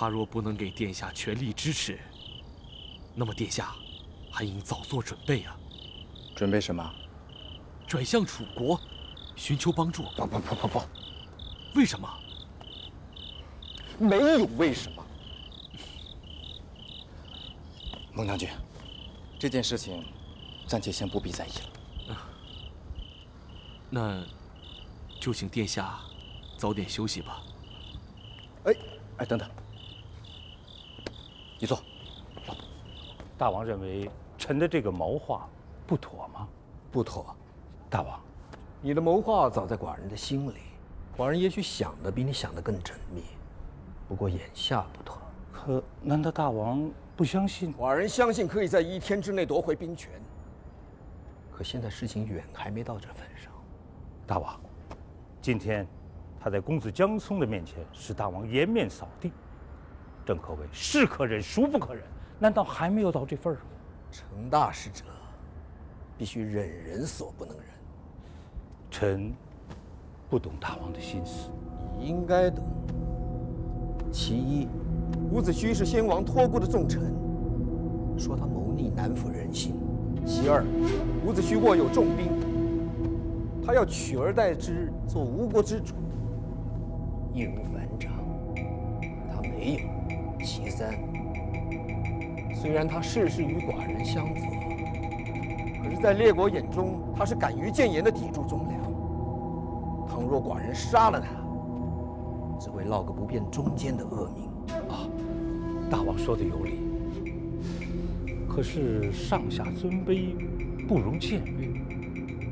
他若不能给殿下全力支持，那么殿下还应早做准备啊！准备什么？转向楚国，寻求帮助。不！为什么？没有为什么。孟将军，这件事情暂且先不必在意了。那就请殿下早点休息吧。哎，等等，你坐。大王认为臣的这个谋划不妥吗？不妥。大王，你的谋划早在寡人的心里，寡人也许想的比你想的更缜密，不过眼下不妥。可难道大王不相信？寡人相信可以在1天之内夺回兵权。可现在事情远还没到这份上。大王，今天他在公子江松的面前使大王颜面扫地，正可谓是可忍孰不可忍？难道还没有到这份上？成大事者，必须忍人所不能忍。臣不懂大王的心思。你应该懂。其一，伍子胥是先王托孤的重臣，说他谋逆难服人心；其二，伍子胥握有重兵，他要取而代之，做吴国之主，易如反掌。他没有。其三，虽然他事事与寡人相左，可是，在列国眼中，他是敢于谏言的砥柱忠良。倘若寡人杀了他，只会落个不辨忠奸的恶名。大王说的有理。可是上下尊卑，不容僭越。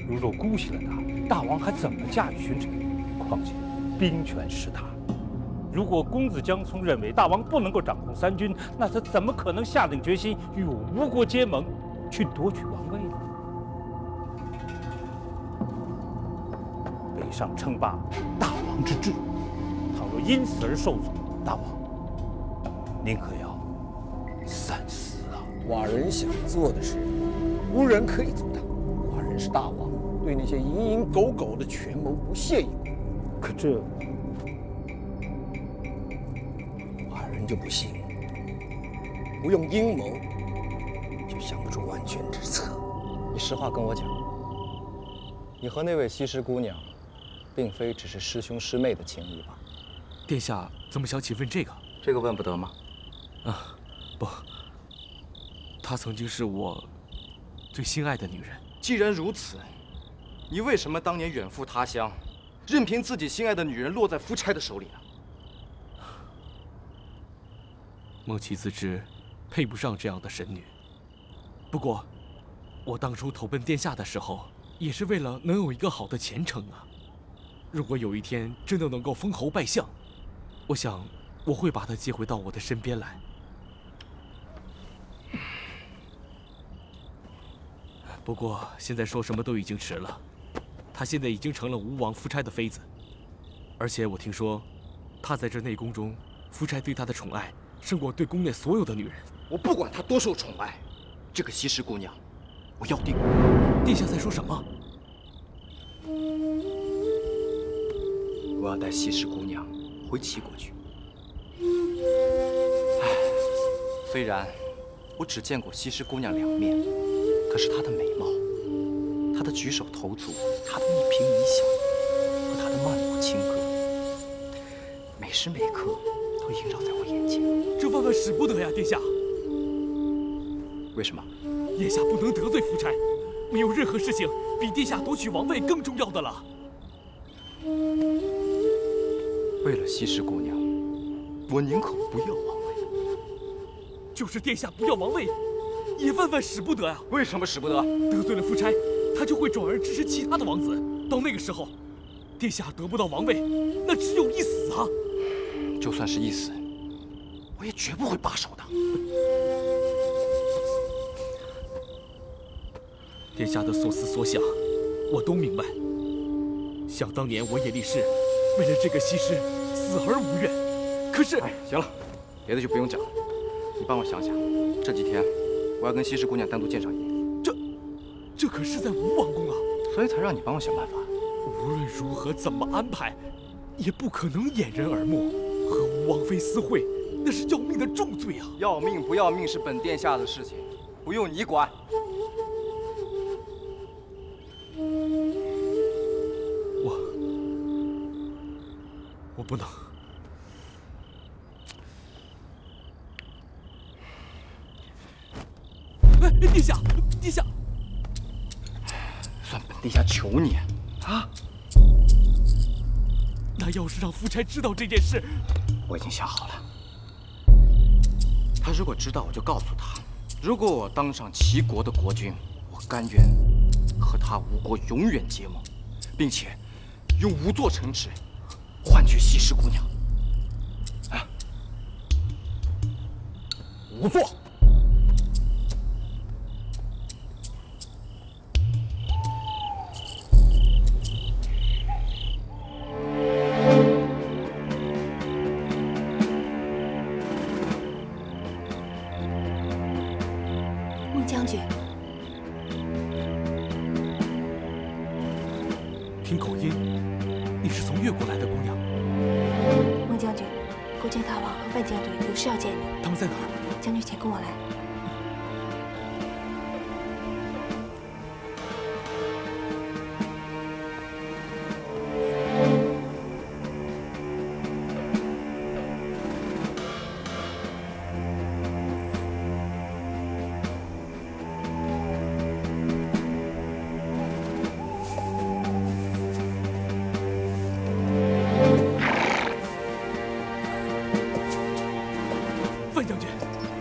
如若姑息了他，大王还怎么驾驭群臣？况且兵权是他。如果公子江聪认为大王不能够掌控三军，那他怎么可能下定决心与我吴国结盟，去夺取王位呢？北上称霸，大王之志。倘若因此而受阻，大王，您可要三思啊！寡人想做的事，无人可以阻挡。寡人是大王，对那些蝇营狗苟的权谋不屑一顾。可这……寡人就不信，不用阴谋，就想不出完全之策。你实话跟我讲，你和那位西施姑娘，并非只是师兄师妹的情谊吧？殿下怎么想起问这个？这个问不得吗？不，她曾经是我最心爱的女人。既然如此，你为什么当年远赴他乡，任凭自己心爱的女人落在夫差的手里呢？孟琪自知配不上这样的神女，不过，我当初投奔殿下的时候，也是为了能有一个好的前程啊。如果有一天真的能够封侯拜相，我想我会把她接回到我的身边来。不过现在说什么都已经迟了，她现在已经成了吴王夫差的妃子，而且我听说，她在这内宫中，夫差对她的宠爱胜过对宫内所有的女人。我不管她多受宠爱，这个西施姑娘，我要定。殿下在说什么？我要带西施姑娘回齐国去。虽然我只见过西施姑娘2面，可是她的美貌、她的举手投足、她的一颦一笑和她的漫步轻歌，每时每刻都萦绕在我眼前。这万万使不得呀，殿下！为什么？眼下不能得罪夫差，没有任何事情比殿下夺取王位更重要的了。为了西施姑娘，我宁可不要王位。就是殿下不要王位，也万万使不得呀！为什么使不得？得罪了夫差，他就会转而支持其他的王子。到那个时候，殿下得不到王位，那只有一死啊！就算是一死，我也绝不会罢手的。殿下的所思所想，我都明白。想当年我也立誓，为了这个西施死而无怨。可是，行了，别的就不用讲了。你帮我想想，这几天我要跟西施姑娘单独见上一面。这可是在吴王宫啊，所以才让你帮我想办法。无论如何怎么安排，也不可能掩人耳目。和吴王妃私会，那是要命的重罪啊！要命不要命是本殿下的事情，不用你管。我不能。哎，殿下，殿下，算本殿下求你啊！那要是让夫差知道这件事，我已经想好了。他如果知道，我就告诉他：如果我当上齐国的国君，我甘愿和他吴国永远结盟，并且用5座城池换取西施姑娘。啊，5座。将军，听口音，你是从越国来的姑娘。孟将军，国见大王和范将军有事要见你。他们在哪儿？将军，请跟我来。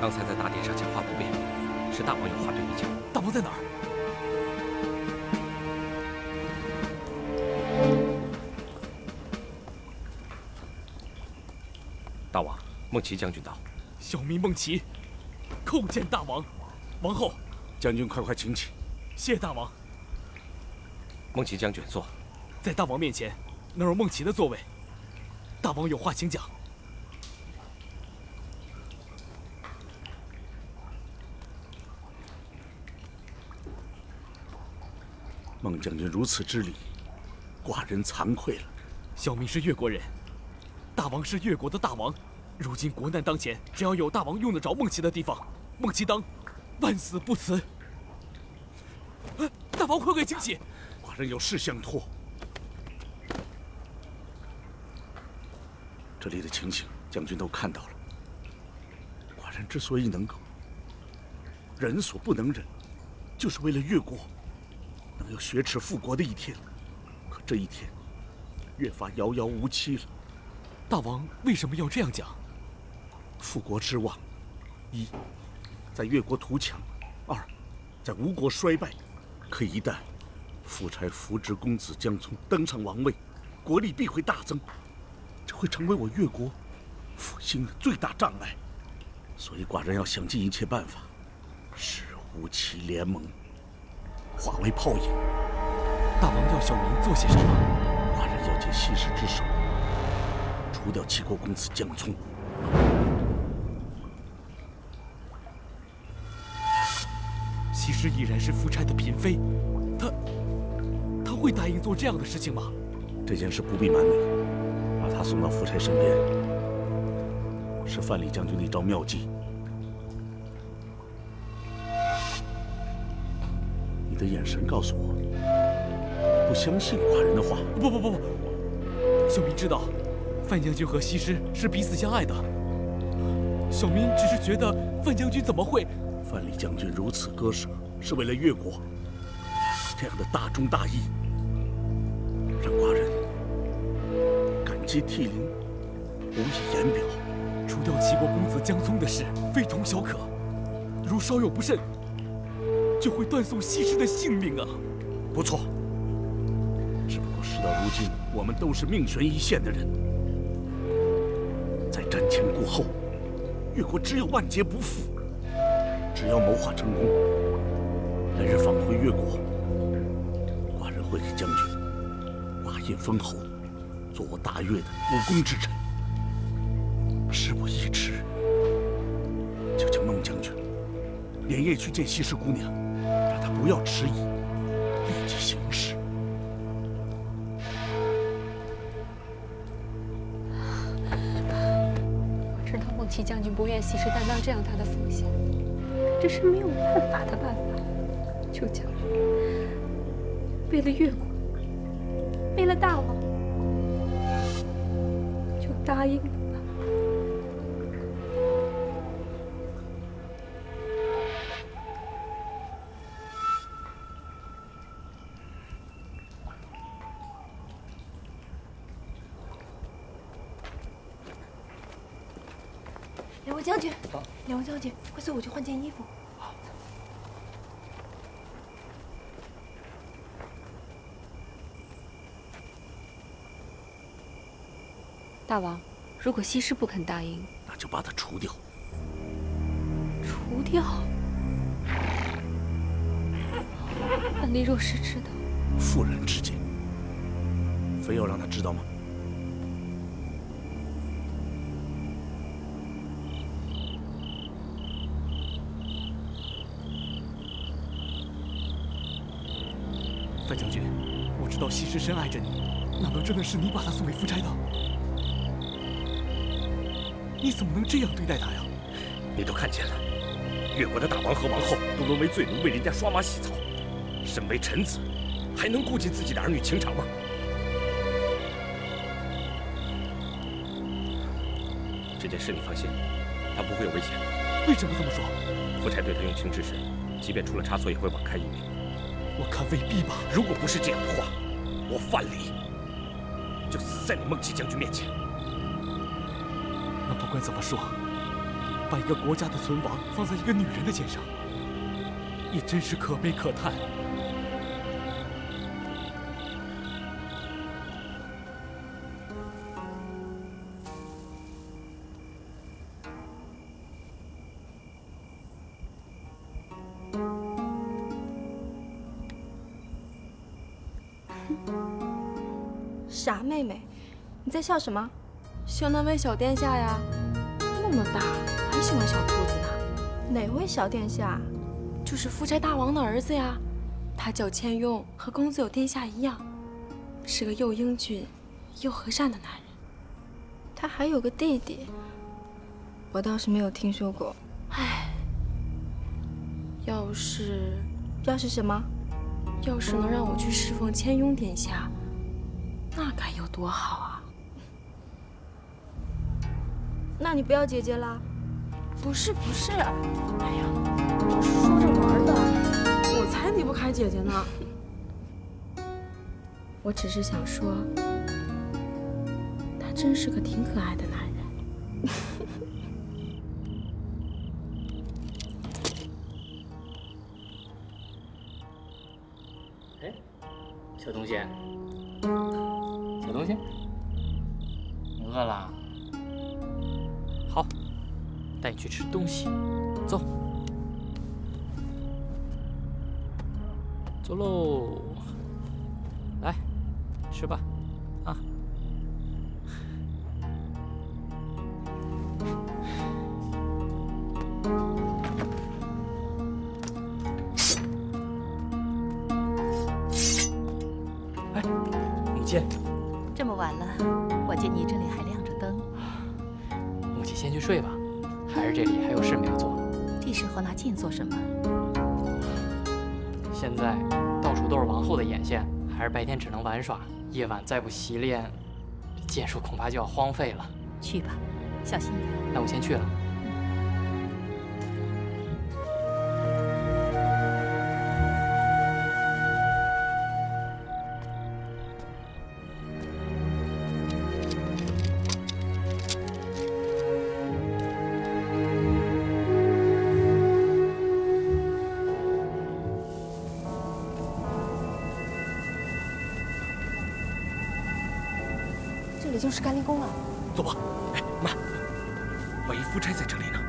刚才在大殿上讲话不便，是大王有话对你讲。大王在哪儿？大王，孟琪将军到。小民孟琪，叩见大王。王后，将军快快请起。谢大王。孟琪将军坐。在大王面前，哪有孟琪的座位？大王有话请讲。孟将军如此之礼，寡人惭愧了。小民是越国人，大王是越国的大王。如今国难当前，只要有大王用得着孟琪的地方，孟琪当万死不辞。大王快快请起，寡人有事相托。这里的情形，将军都看到了。寡人之所以能够忍所不能忍，就是为了越国能有雪耻复国的一天。可这一天越发遥遥无期了。大王为什么要这样讲？复国之望，一在越国图强，二在吴国衰败。可一旦夫差扶植公子江聪登上王位，国力必会大增，这会成为我越国复兴的最大障碍。所以寡人要想尽一切办法，使吴齐联盟化为泡影。大王要小民做些什么？寡人要借西施之手，除掉齐国公子江聪。西施已然是夫差的嫔妃，她会答应做这样的事情吗？这件事不必瞒你，把她送到夫差身边，是范蠡将军的一招妙计。你的眼神告诉我，你不相信寡人的话。不，小民知道，范将军和西施是彼此相爱的。小民只是觉得范将军怎么会？范蠡将军如此割舍，是为了越国，这样的大忠大义，让寡人感激涕零，无以言表。除掉齐国公子江聪的事非同小可，如稍有不慎，就会断送西施的性命啊！不错，只不过事到如今，我们都是命悬一线的人，在战前顾后，越国只有万劫不复。只要谋划成功，来日返回越国，寡人会给将军挂印封侯，做我大越的武功之臣。事不宜迟，就叫孟将军连夜去见西施姑娘，让她不要迟疑，立即行事。我知道孟齐将军不愿西施担当这样大的风险，这是没有办法的办法。求将军，为了越国，为了大王，就答应了吧。两位将军，两位将军，快随我去换件衣服。大王，如果西施不肯答应，那就把他除掉。除掉。安丽若是知道，妇人之见，非要让他知道吗？范将军，我知道西施深爱着你，难道真的是你把她送给夫差的？你怎么能这样对待她呀？你都看见了，越国的大王和王后都沦为罪奴，为人家刷马洗草。身为臣子，还能顾及自己的儿女情长吗？这件事你放心，他不会有危险。为什么这么说？夫差对他用情至深，即便出了差错，也会网开一面。我看未必吧。如果不是这样的话，我范蠡就死在你孟齐将军面前。那不管怎么说，把一个国家的存亡放在一个女人的肩上，也真是可悲可叹。傻妹妹，你在笑什么？笑那位小殿下呀，那么大还喜欢小兔子呢？哪位小殿下？就是夫差大王的儿子呀。他叫谦雍，和公子有殿下一样，是个又英俊又和善的男人。他还有个弟弟，我倒是没有听说过。唉，要是什么？要是能让我去侍奉谦雍殿下，那该有多好啊！那你不要姐姐啦。不是，哎呀，我是说着玩的，我才离不开姐姐呢。我只是想说，他真是个挺可爱的男人。哎，小东西，小东西，你饿了？好，带你去吃东西，走，走喽，来，吃吧，啊。哎，母亲，这么晚了，我见你这里还亮着灯。母亲先去睡吧，还是这里还有事没有做。这时候拿剑做什么？现在到处都是王后的眼线，还是白天只能玩耍，夜晚再不习练，这剑术恐怕就要荒废了。去吧，小心点。那我先去了。这里就是甘霖宫了。走吧。哎，慢，万一夫差在这里呢？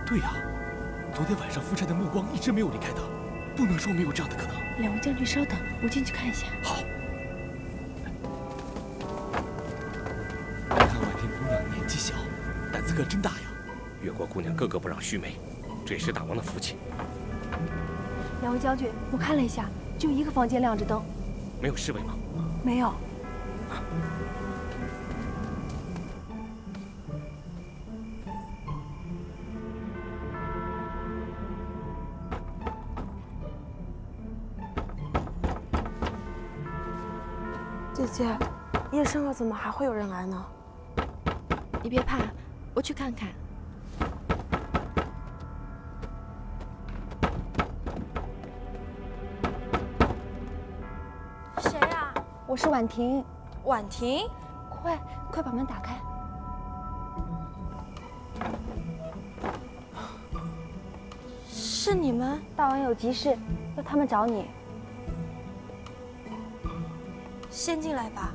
对呀，昨天晚上夫差的目光一直没有离开他，不能说没有这样的可能。两位将军稍等，我进去看一下。好。看婉婷姑娘年纪小，胆子可真大呀。越国姑娘个个不让须眉，这也是大王的福气。两位将军，我看了一下，就一个房间亮着灯。没有侍卫吗？没有。姐，夜深了，怎么还会有人来呢？你别怕，我去看看。谁呀？我是婉婷。婉婷，快把门打开。是你们？大王有急事，要他们找你。先进来吧。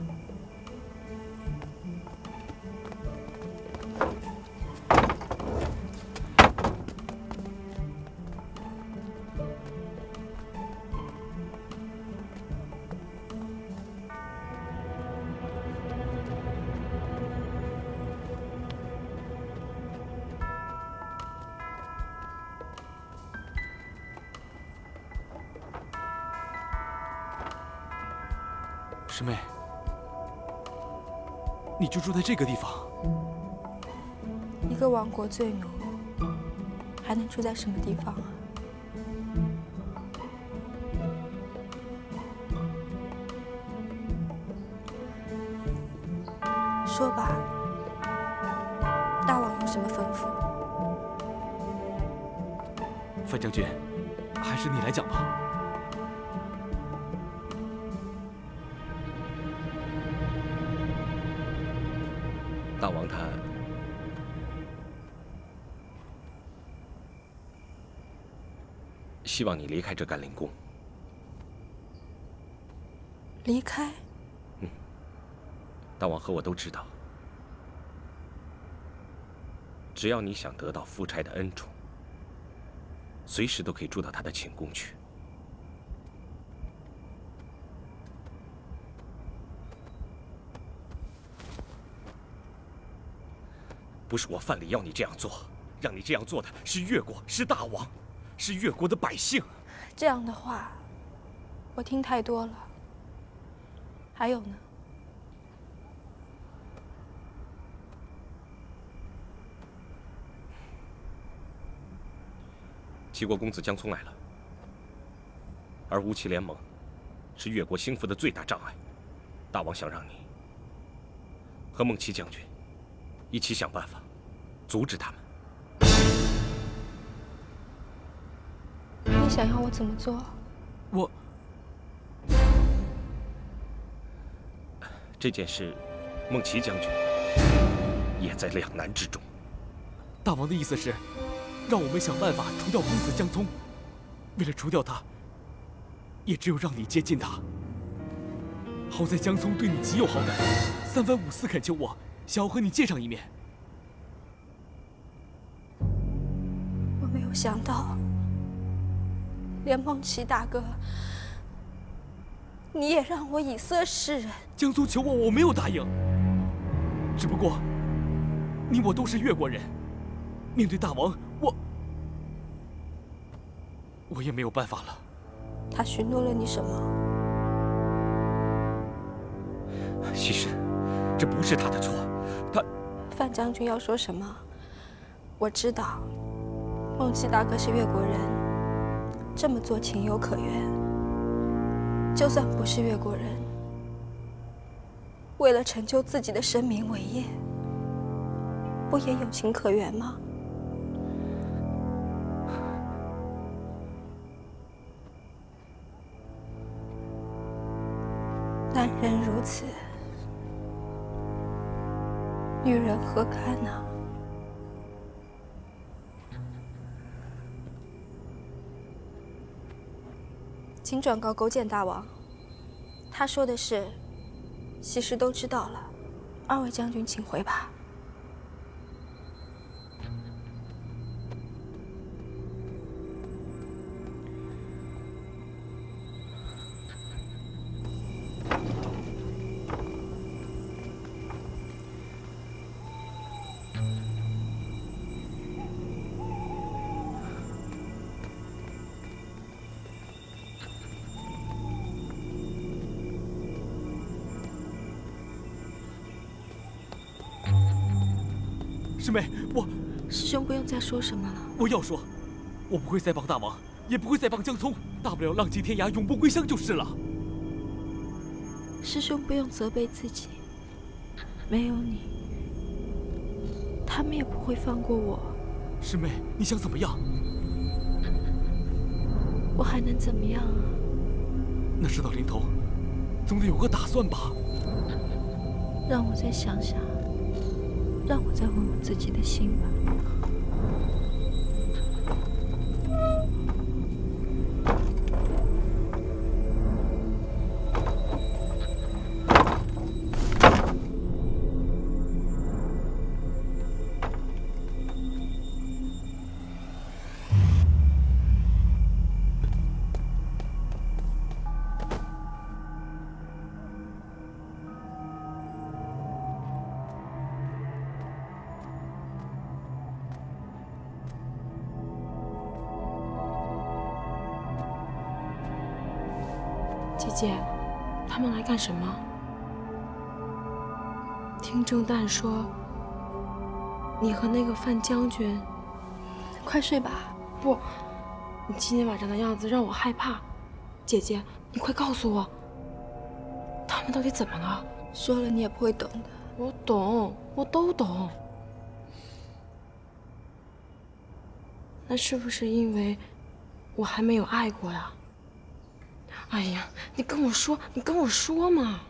师妹，你就住在这个地方？一个亡国罪奴，还能住在什么地方啊？说吧，大王有什么吩咐？范将军，还是你来讲吧。大王他希望你离开这甘霖宫。离开？大王和我都知道，只要你想得到夫差的恩宠，随时都可以住到他的寝宫去。不是我范蠡要你这样做，让你这样做的是越国，是大王，是越国的百姓。这样的话，我听太多了。还有呢？齐国公子江聪来了，而吴齐联盟是越国兴复的最大障碍。大王想让你和孟齐将军一起想办法阻止他们。你想要我怎么做？这件事，孟齐将军也在两难之中。大王的意思是，让我们想办法除掉公子江聪。为了除掉他，也只有让你接近他。好在江聪对你极有好感，三番五次恳求我，想要和你见上一面。我没有想到，连孟齐大哥，你也让我以色示人。江聪求我没有答应。只不过，你我都是越国人，面对大王，我也没有办法了。他许诺了你什么？西施，这不是他的错，范将军要说什么？我知道，孟齐大哥是越国人，这么做情有可原。就算不是越国人，为了成就自己的声名伟业，不也有情可原吗？男人如此，女人何堪呢？请转告勾践大王，他说的是，西施都知道了，二位将军请回吧。师妹，师兄不用再说什么了。我要说，我不会再帮大王，也不会再帮江聪，大不了浪迹天涯，永不归乡就是了。师兄不用责备自己，没有你，他们也不会放过我。师妹，你想怎么样？我还能怎么样啊？那事到临头，总得有个打算吧。让我再想想，让我再问问自己的心吧。姐姐，他们来干什么？听郑旦说，你和那个范将军……快睡吧。不，你今天晚上的样子让我害怕。姐姐，你快告诉我，他们到底怎么了？说了你也不会懂的。我懂，我都懂。那是不是因为我还没有爱过呀？哎呀，你跟我说，你跟我说嘛！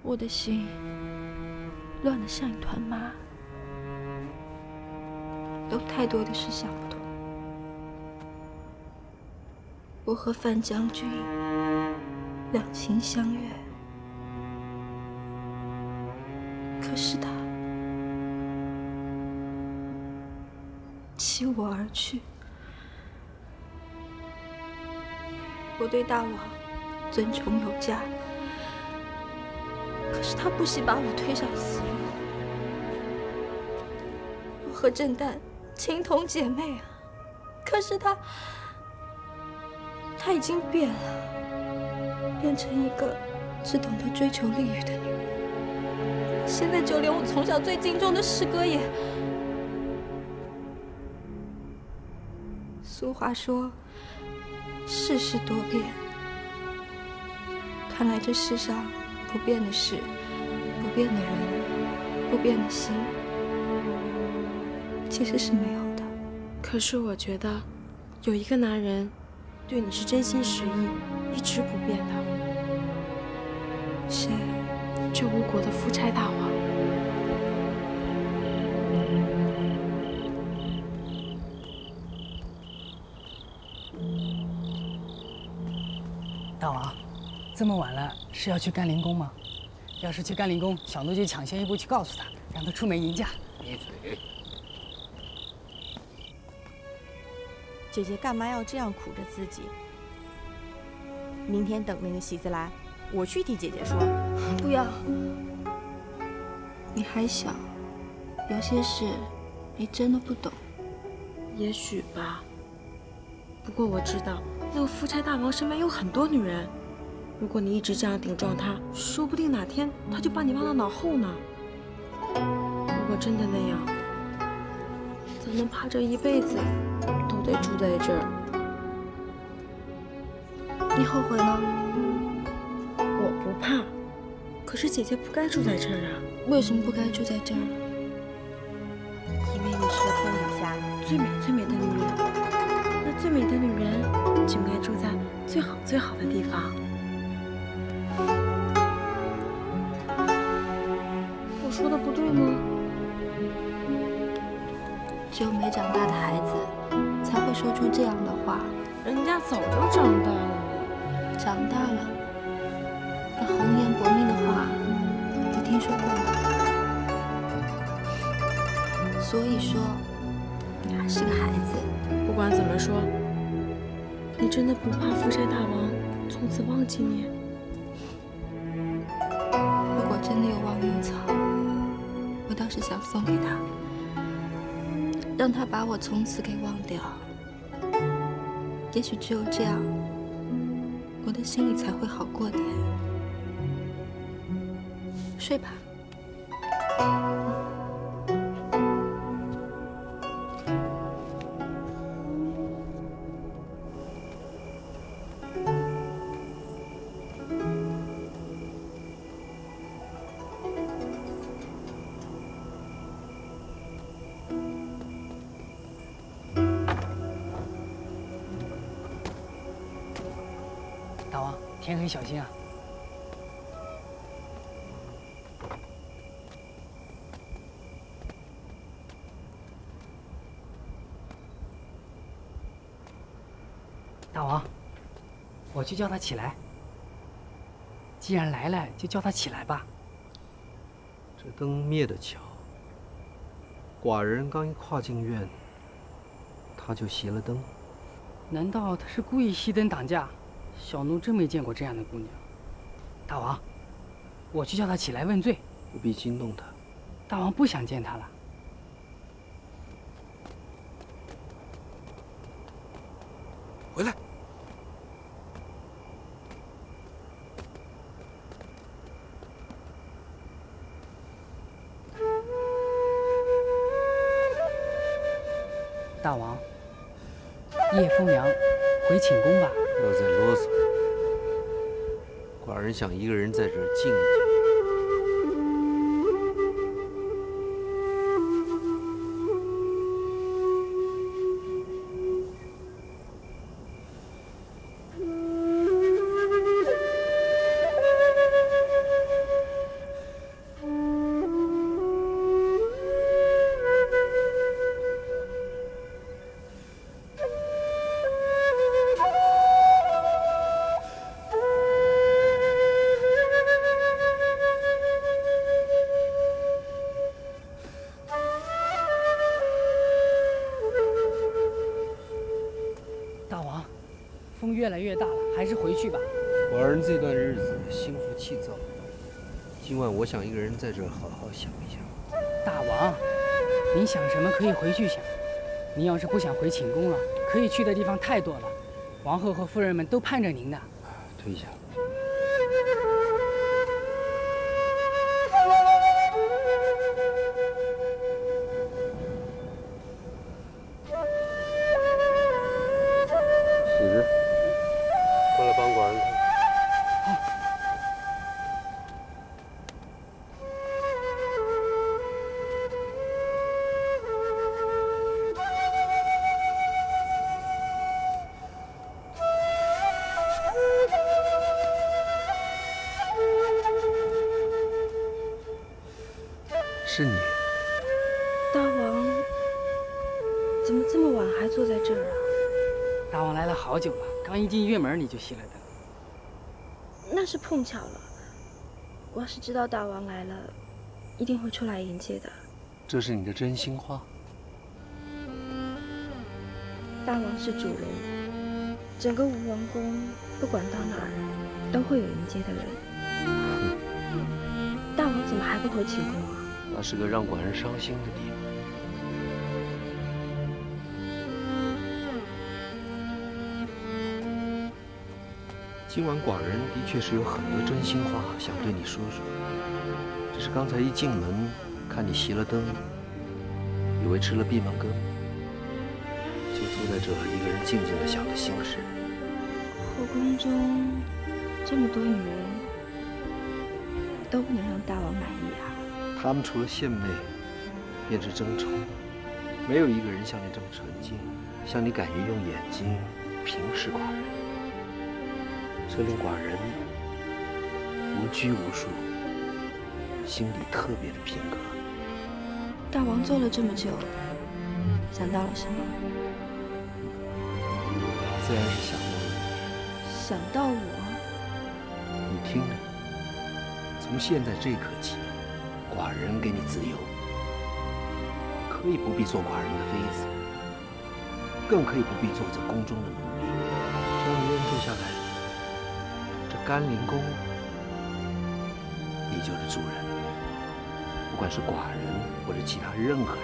我的心乱得像一团麻，有太多的事想不通。我和范将军两情相悦，可是他弃我而去。我对大王尊崇有加，可是他不惜把我推上死路。我和郑旦情同姐妹啊，可是他已经变了，变成一个只懂得追求利欲的女人。现在就连我从小最敬重的师哥也……俗话说，世事多变，看来这世上不变的事、不变的人、不变的心，其实是没有的。可是我觉得，有一个男人对你是真心实意，一直不变的。谁？这吴国的夫差大王。大王，这么晚了，是要去甘陵宫吗？要是去甘陵宫，小奴就抢先一步去告诉他，让他出门迎驾。闭嘴！姐姐干嘛要这样苦着自己？明天等那个喜子来，我去替姐姐说。不要，你还小，有些事你真的不懂。也许吧。不过我知道，那个夫差大王身边有很多女人。如果你一直这样顶撞他，说不定哪天他就把你忘到脑后呢。如果真的那样，咱们怕这一辈子都得住在这儿。你后悔了？我不怕，可是姐姐不该住在这儿啊。为什么不该住在这儿？因为你是天底下最美最美的女人。那最美的女人就应该住在最好最好的地方。我说的不对吗？只有没长大的孩子才会说出这样的话。人家早就长大了。长大了，那红颜薄命的话，你听说过吗？所以说，你还是个孩子。不管怎么说，你真的不怕夫差大王从此忘记你？如果真的有忘忧草，我倒是想送给他，让他把我从此给忘掉。也许只有这样，我的心里才会好过点。睡吧。大王，天黑小心啊！大王，我去叫他起来。既然来了，就叫他起来吧。这灯灭得巧，寡人刚一跨进院，他就熄了灯。难道他是故意熄灯挡驾？小奴真没见过这样的姑娘。大王，我去叫她起来问罪。不必惊动她。大王不想见她了。回来。大王，夜风凉，回寝宫吧。不要再啰嗦，寡人想一个人在这儿静一静。风越来越大了，还是回去吧。寡人这段日子心浮气躁，今晚我想一个人在这儿好好想一想。大王，您想什么可以回去想。您要是不想回寝宫了，可以去的地方太多了，王后和夫人们都盼着您呢。退下。喜子，过来帮寡人看。是你，大王，怎么这么晚还坐在这儿啊？大王来了好久了，刚一进院门你就熄了灯。那是碰巧了，我要是知道大王来了，一定会出来迎接的。这是你的真心话。大王是主人，整个吴王宫不管到哪儿，都会有迎接的人。大王怎么还不回寝宫啊？那是个让寡人伤心的地方。今晚寡人的确是有很多真心话想对你说说，只是刚才一进门，看你熄了灯，以为吃了闭门羹，就坐在这一个人静静的想着心事。后宫中这么多女人，都不能让大王满意啊！她们除了献媚，便是争宠，没有一个人像你这么纯净，像你敢于用眼睛平视寡人，这令寡人无拘无束，心里特别的平和。大王做了这么久，想到了什么？自然是想到了你。想到我？你听着，从现在这刻起，寡人给你自由，可以不必做寡人的妃子，更可以不必做这宫中的奴婢。只要你认定下来，这甘宁宫，你就是主人。不管是寡人或者其他任何人，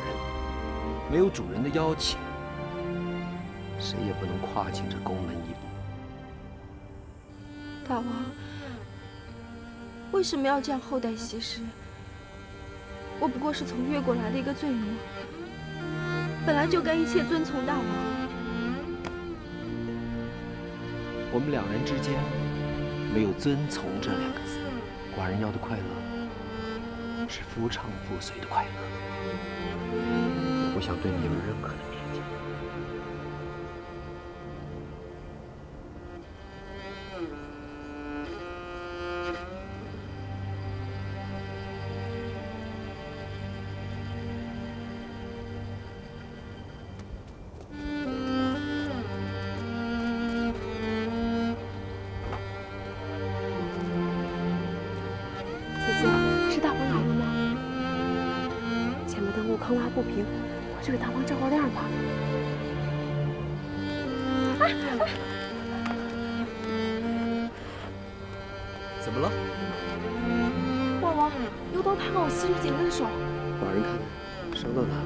没有主人的邀请，谁也不能跨进这宫门一步。大王，为什么要这样厚待西施？我不过是从越国来的一个罪奴，本来就该一切遵从大王。我们两人之间没有遵从这两个字，寡人要的快乐是夫唱妇随的快乐。我不想对你有任何的勉强。等我坑洼不平，我去给大王照个亮吧。怎么了？大王，有刀探我西施姐姐的手。寡人看伤到哪了？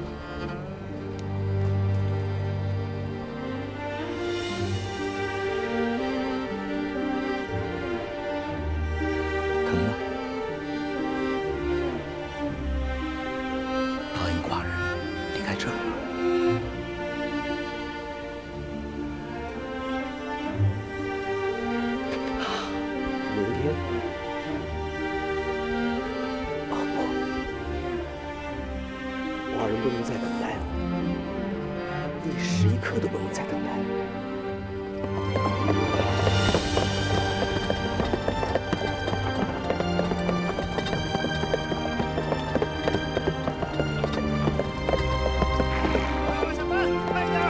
不能再等待了，一时一刻都不能再等待。下班，快点！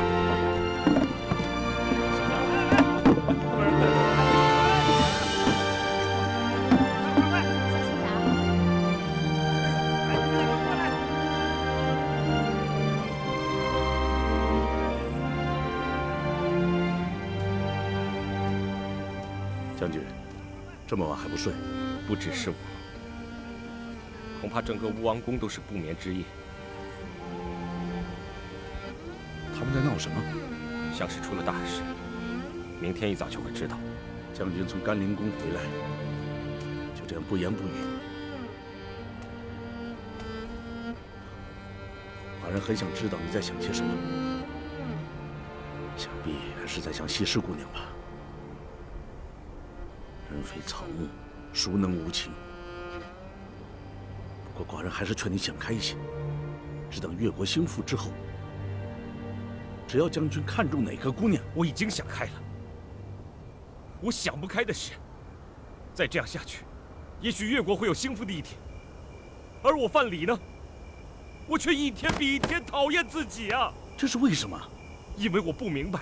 将军，这么晚还不睡？不只是我，恐怕整个吴王宫都是不眠之夜。他们在闹什么？像是出了大事。明天一早就会知道。将军从甘宁宫回来，就这样不言不语。寡人很想知道你在想些什么。想必还是在想西施姑娘吧。 人非草木，孰能无情？不过寡人还是劝你想开一些，只等越国兴复之后，只要将军看中哪个姑娘，我已经想开了。我想不开的是，再这样下去，也许越国会有兴复的一天，而我范蠡呢，我却一天比一天讨厌自己啊！这是为什么？因为我不明白，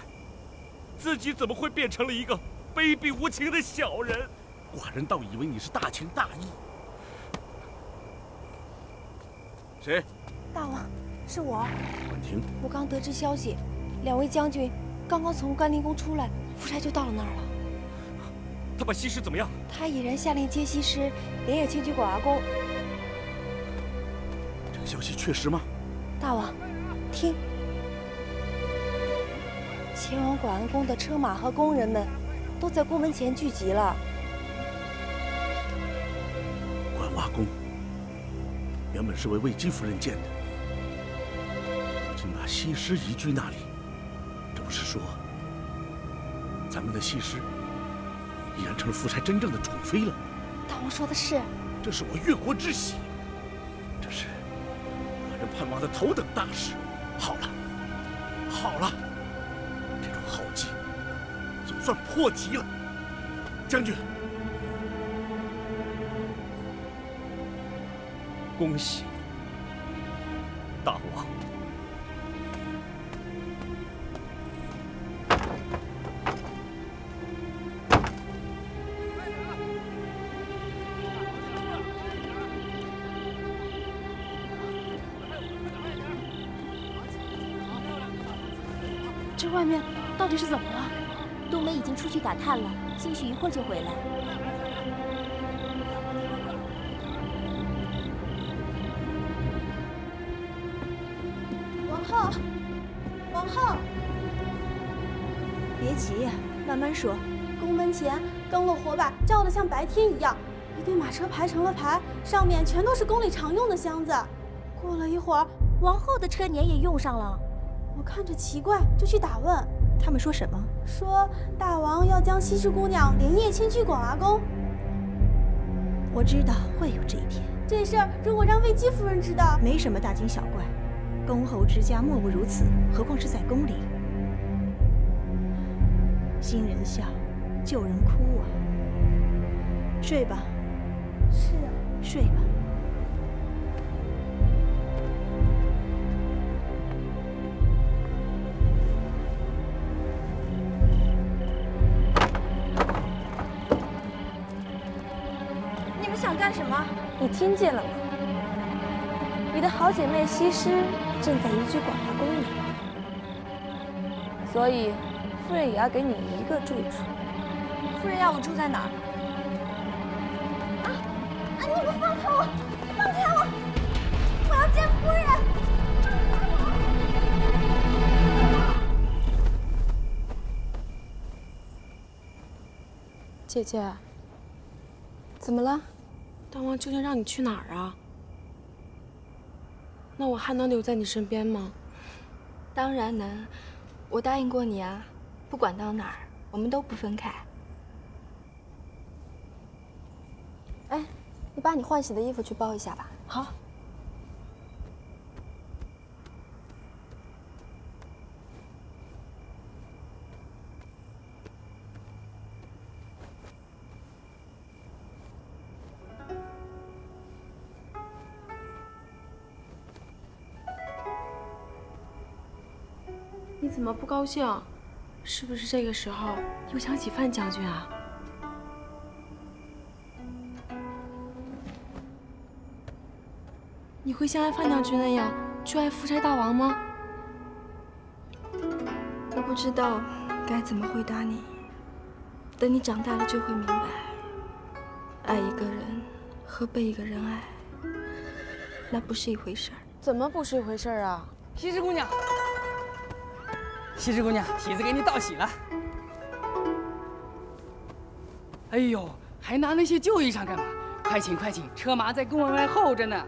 自己怎么会变成了一个 卑鄙无情的小人，寡人倒以为你是大情大义。谁？大王，是我。婉婷，我刚得知消息，两位将军刚刚从甘宁宫出来，夫差就到了那儿了。他把西施怎么样？他已然下令接西施，连夜迁居广华宫。这个消息确实吗？大王，听，前往广安宫的车马和工人们 都在宫门前聚集了。广华宫原本是为魏姬夫人建的，竟把西施移居那里，这不是说咱们的西施已然成了夫差真正的宠妃了？大王说的是，这是我越国之喜，这是寡人盼望的头等大事。好了，好了，这种好计 总算破题了，将军。恭喜大王！这外面到底是怎么了？ 冬梅已经出去打探了，兴许一会儿就回来。王后，王后，别急，慢慢说。宫门前灯笼火把照得像白天一样，一队马车排成了排，上面全都是宫里常用的箱子。过了一会儿，王后的车辇也用上了。我看着奇怪，就去打问。 他们说什么？说大王要将西施姑娘连夜迁居广华宫。我知道会有这一天。这事儿如果让魏姬夫人知道，没什么大惊小怪。公侯之家莫不如此，何况是在宫里。新人笑，旧人哭啊。睡吧。是啊。睡吧。 想干什么？你听见了吗？雨的好姐妹西施正在移居广华宫里，所以夫人也要给你一个住处。夫人要我住在哪儿？你们放开我！放开我！我要见夫人！姐姐，怎么了？大王究竟让你去哪儿啊？那我还能留在你身边吗？当然能，我答应过你啊，不管到哪儿，我们都不分开。哎，你把你换洗的衣服去包一下吧。好。你怎么不高兴？是不是这个时候又想起范将军啊？你会像爱范将军那样去爱夫差大王吗？我不知道该怎么回答你。等你长大了就会明白，爱一个人和被一个人爱，那不是一回事儿。怎么不是一回事儿啊？西施姑娘，西施姑娘，喜子给你道喜了。哎呦，还拿那些旧衣裳干嘛？快请快请，车马在宫门外候着呢。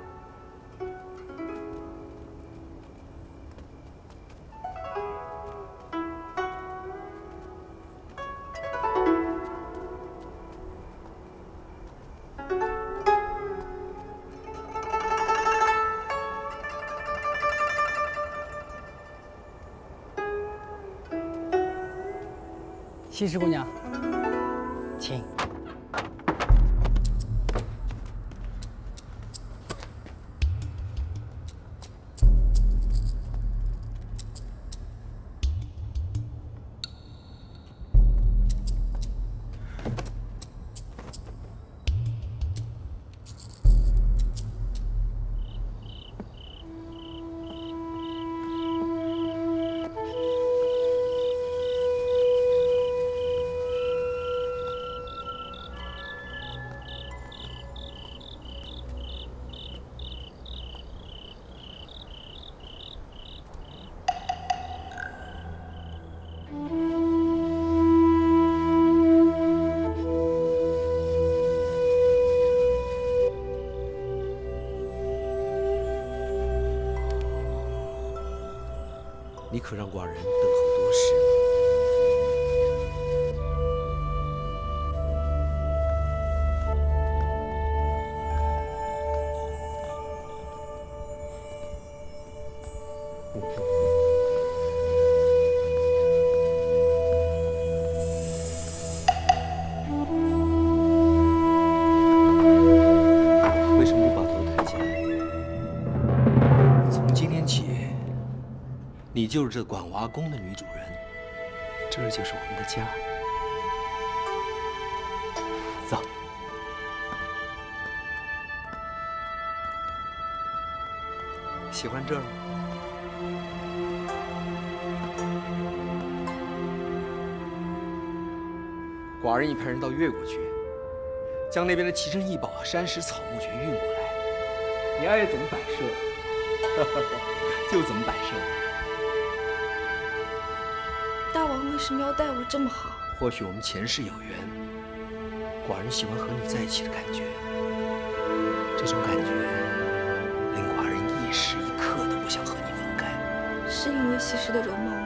西施姑娘，请。你可让寡人等候多时了。为什么不把头抬起来？从今天起，你就是这广华宫的女主人，这就是我们的家。走。喜欢这儿吗？寡人已派人到越国去，将那边的奇珍异宝、山石草木全运过来。你爱怎么摆设，就怎么摆设。大王为什么要待我这么好？或许我们前世有缘，寡人喜欢和你在一起的感觉。这种感觉令寡人一时一刻都不想和你分开。是因为西施的容貌吗？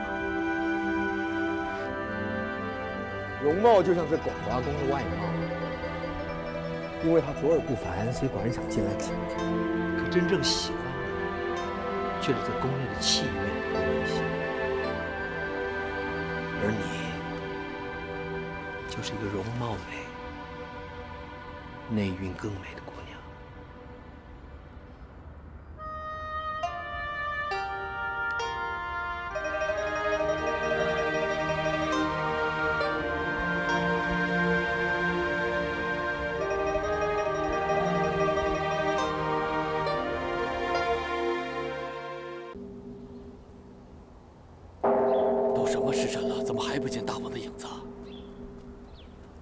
容貌就像这广华宫的外貌，因为她卓尔不凡，所以寡人想进来瞧瞧。可真正喜欢的，却是这宫内的气味和温馨。而你，就是一个容貌美、内蕴更美的姑娘。什么时辰了，怎么还不见大王的影子？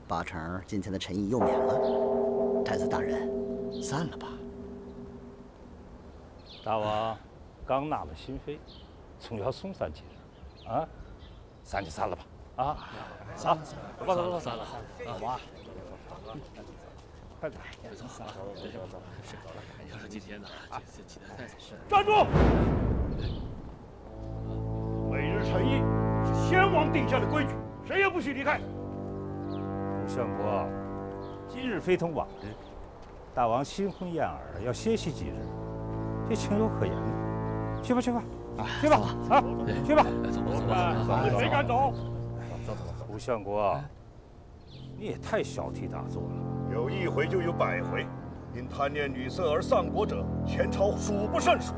八成今天的陈议又免了。太子大人，散了吧。大王刚纳了新妃，总要松散几日，啊，散就散了吧。啊，好，走吧，走吧，散了，好吧。快点，走，走。要是今天呢，这次记得太是。站住！每日陈议是先王定下的规矩，谁也不许离开。吴相国，今日非同往日，大王新婚燕尔，要歇息几日，这情有可原的。去吧，去吧，去吧，啊，去吧。走吧，谁敢走？走。吴相国，你也太小题大做了。有一回就有百回，因贪恋女色而丧国者，前朝数不胜数。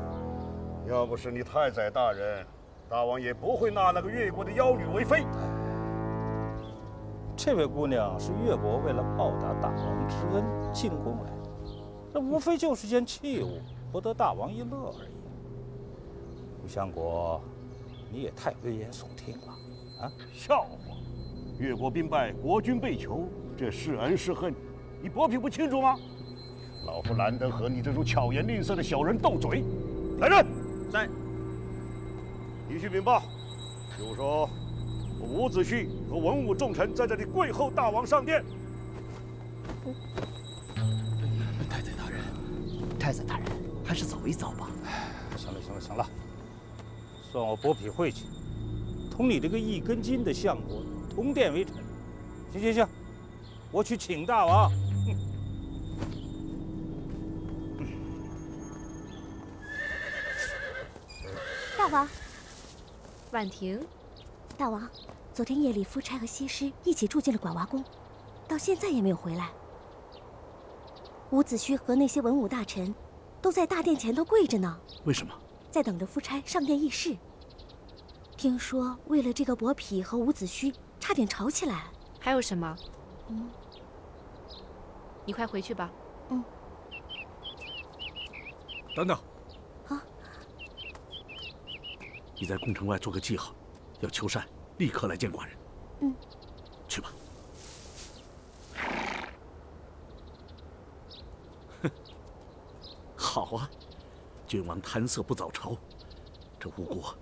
要不是你太宰大人，大王也不会纳那个越国的妖女为妃。这位姑娘是越国为了报答大王之恩进宫来的，这无非就是件器物，博得大王一乐而已。吴相国，你也太危言耸听了啊！笑话！越国兵败，国君被囚，这是恩是恨，你薄皮不清楚吗？老夫难得和你这种巧言令色的小人斗嘴。来人，在。你去禀报，就说伍子胥和文武重臣在这里跪候大王上殿。太宰大人，太宰大人，还是走一遭吧。行了，算我薄皮晦气，同你这个一根筋的相国同殿为臣。行，我去请大王。大王，婉婷，大王，昨天夜里夫差和西施一起住进了管娃宫，到现在也没有回来。伍子胥和那些文武大臣都在大殿前头跪着呢。为什么？在等着夫差上殿议事。听说为了这个薄皮和伍子胥差点吵起来。还有什么？你快回去吧。等等。啊！你在宫城外做个记号，要裘善立刻来见寡人。去吧。哼，好啊，君王贪色不早朝，这吴国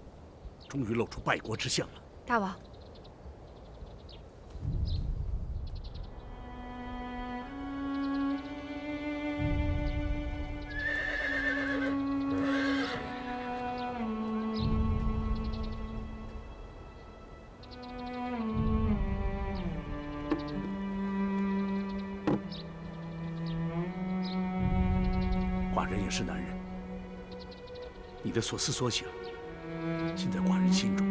终于露出败国之相了。大王。寡人也是男人，你的所思所想，尽在寡人心中。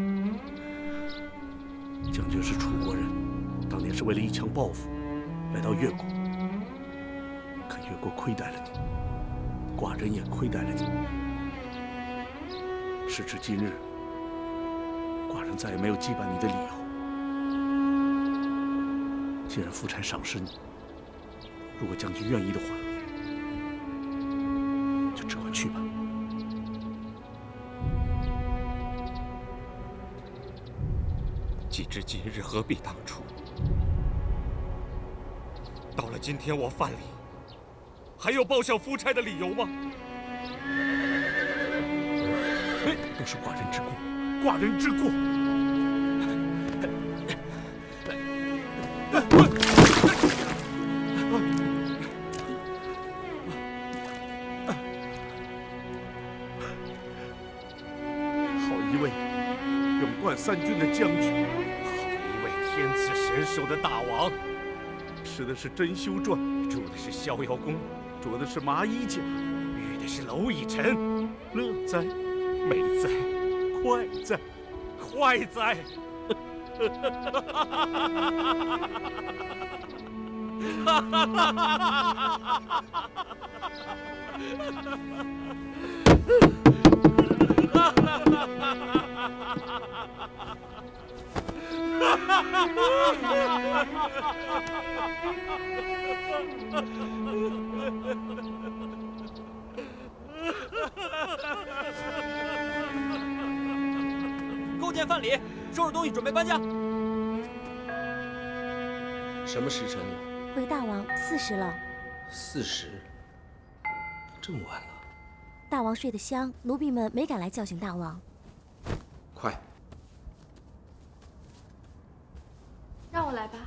将军是楚国人，当年是为了一腔抱负来到越国，可越国亏待了你，寡人也亏待了你。时至今日，寡人再也没有羁绊你的理由。既然夫差赏识你，如果将军愿意的话，就只管去吧。既至今日，何必当初？到了今天我犯礼，还有报效夫差的理由吗？都是寡人之过，寡人之过。好一位勇冠三军的将军，好一位天赐神手的大王。吃的是珍馐传，住的是逍遥宫，着的是麻衣甲，遇的是蝼蚁尘，乐哉，美哉，快哉，快哉！勾践犯礼，收拾东西，准备搬家。什么时辰了？回大王40了。40，这么晚了。大王睡得香，奴婢们没敢来叫醒大王。快，让我来吧。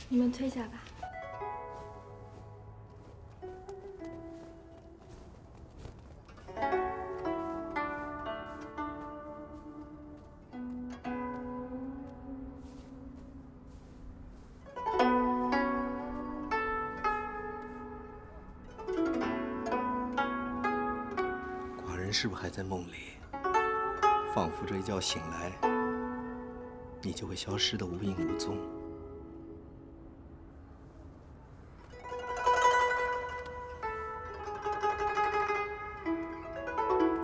你们退下吧。寡人是不是还在梦里？仿佛这一觉醒来，你就会消失得无影无踪。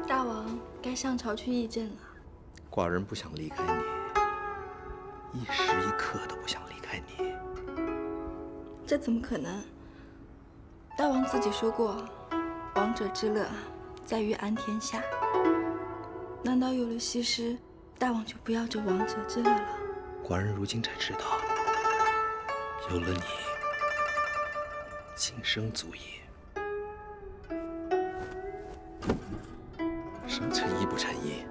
大王该上朝去议政了。寡人不想离开你，一时一刻都不想离开你。这怎么可能？大王自己说过，王者之乐在于安天下。难道有了西施，大王就不要这王者之乐了？寡人如今才知道，有了你，今生足矣。什么诚意不诚意？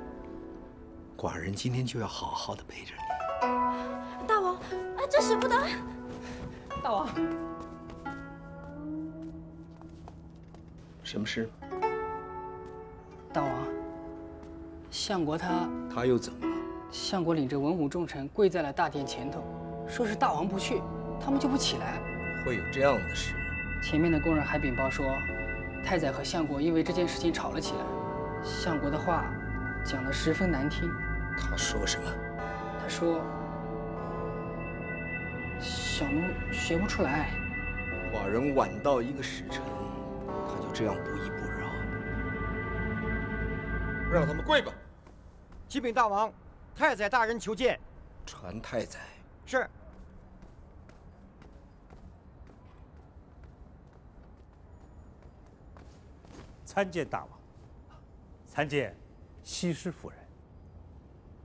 寡人今天就要好好的陪着你。大王，哎，这使不得！大王，什么事？大王，相国他又怎么了？相国领着文武重臣跪在了大殿前头，说是大王不去，他们就不起来。会有这样的事？前面的宫人还禀报说，太宰和相国因为这件事情吵了起来，相国的话讲得十分难听。他说什么？他说小奴学不出来。寡人晚到一个时辰，他就这样不依不饶。让他们跪吧。启禀大王，太宰大人求见。传太宰。是。参见大王。参见西施夫人。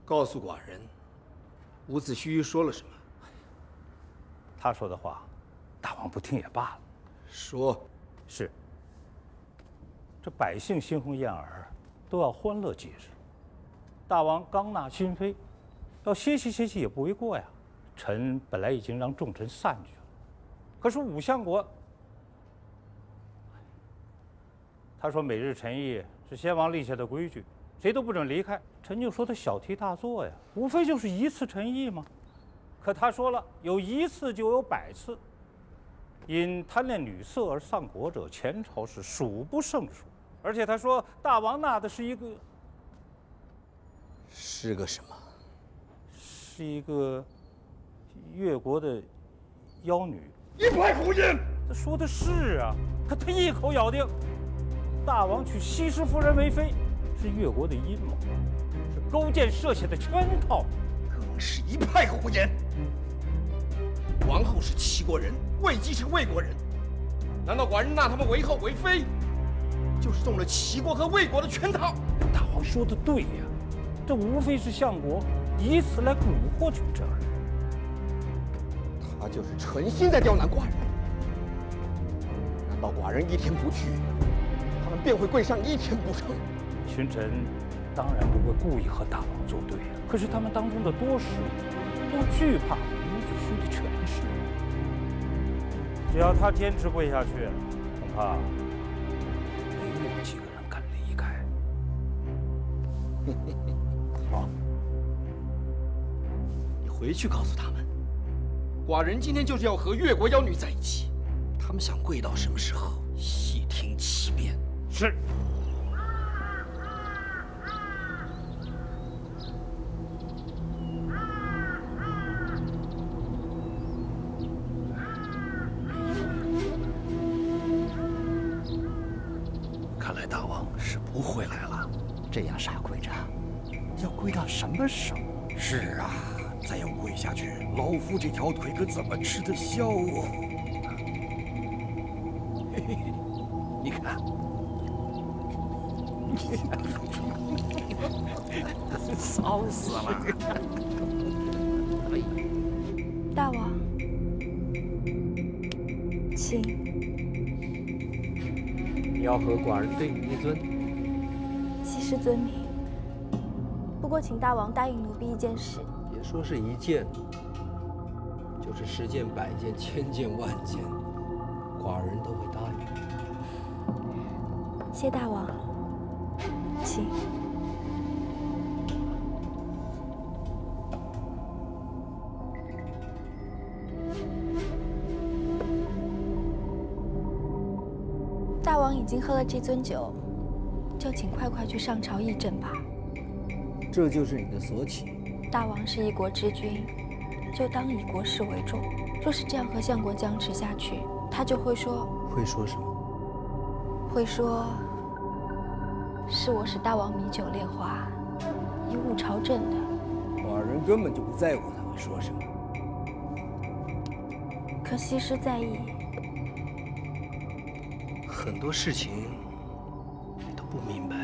告诉寡人，伍子胥说了什么？他说的话，大王不听也罢了。说。是。这百姓新婚燕尔，都要欢乐节日。大王刚纳新妃，要歇息歇息也不为过呀。臣本来已经让众臣散去了，可是武相国，他说每日晨议是先王立下的规矩，谁都不准离开。臣就说他小题大做呀，无非就是一次晨议嘛。可他说了，有一次就有100次。因贪恋女色而丧国者，前朝是数不胜数。而且他说，大王纳的是一个什么？是一个越国的妖女。一派胡言！他说的是啊，可他一口咬定，大王娶西施夫人为妃，是越国的阴谋，是勾践设下的圈套。更是一派胡言！王后是齐国人，魏姬是魏国人，难道寡人纳他们为后为妃，就是中了齐国和魏国的圈套？大王说的对呀，这无非是相国以此来蛊惑群臣而已。他就是存心在刁难寡人。难道寡人一天不去，他们便会跪上一天不成？群臣当然不会故意和大王作对呀，可是他们当中的多数都惧怕伍子胥的权势。只要他坚持跪下去，恐怕没有几个人敢离开。好，你回去告诉他们，寡人今天就是要和越国妖女在一起。他们想跪到什么时候，细听其变。是。看来大王是不会来了。这样傻跪着，要跪到什么时候？是啊，再要跪下去，老夫这条腿可怎么吃得消啊？嘿嘿，你看，骚死了！大王，请。你要和寡人对你一尊？西施遵命。不过，请大王答应奴婢一件事。别说是一件，就是10件、100件、1000件、10000件，寡人都会答应。谢大王，请。大王已经喝了这樽酒，就请快快去上朝议政吧。这就是你的所起？大王是一国之君，就当以国事为重。若是这样和相国僵持下去，他就会说……会说什么？会说是我使大王米酒炼花，贻误朝政的。寡人根本就不在乎他会说什么。可西施在意。很多事情你都不明白。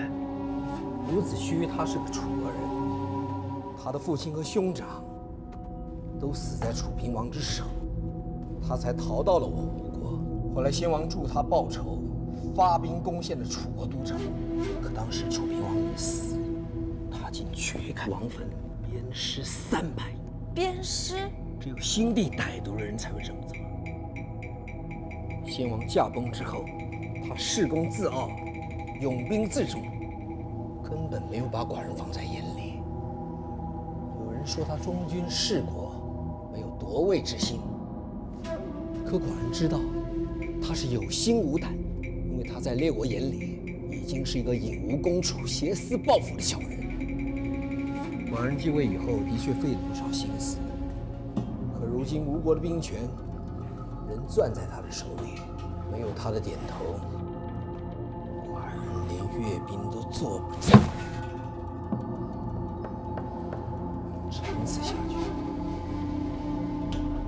伍子胥他是个楚国人，他的父亲和兄长都死在楚平王之手，他才逃到了我吴国。后来先王助他报仇，发兵攻陷了楚国都城。可当时楚平王已死，他竟掘开王坟，鞭尸300。鞭尸？只有心地歹毒的人才会这么做。先王驾崩之后，他恃功自傲，拥兵自重，根本没有把寡人放在眼里。有人说他忠君弑国，没有夺位之心。可寡人知道，他是有心无胆，因为他在列国眼里已经是一个引无公处、挟私报复的小人。寡人继位以后，的确费了不少心思，可如今吴国的兵权仍攥在他的手里，没有他的点头，寡人连阅兵都做不了。长此下去，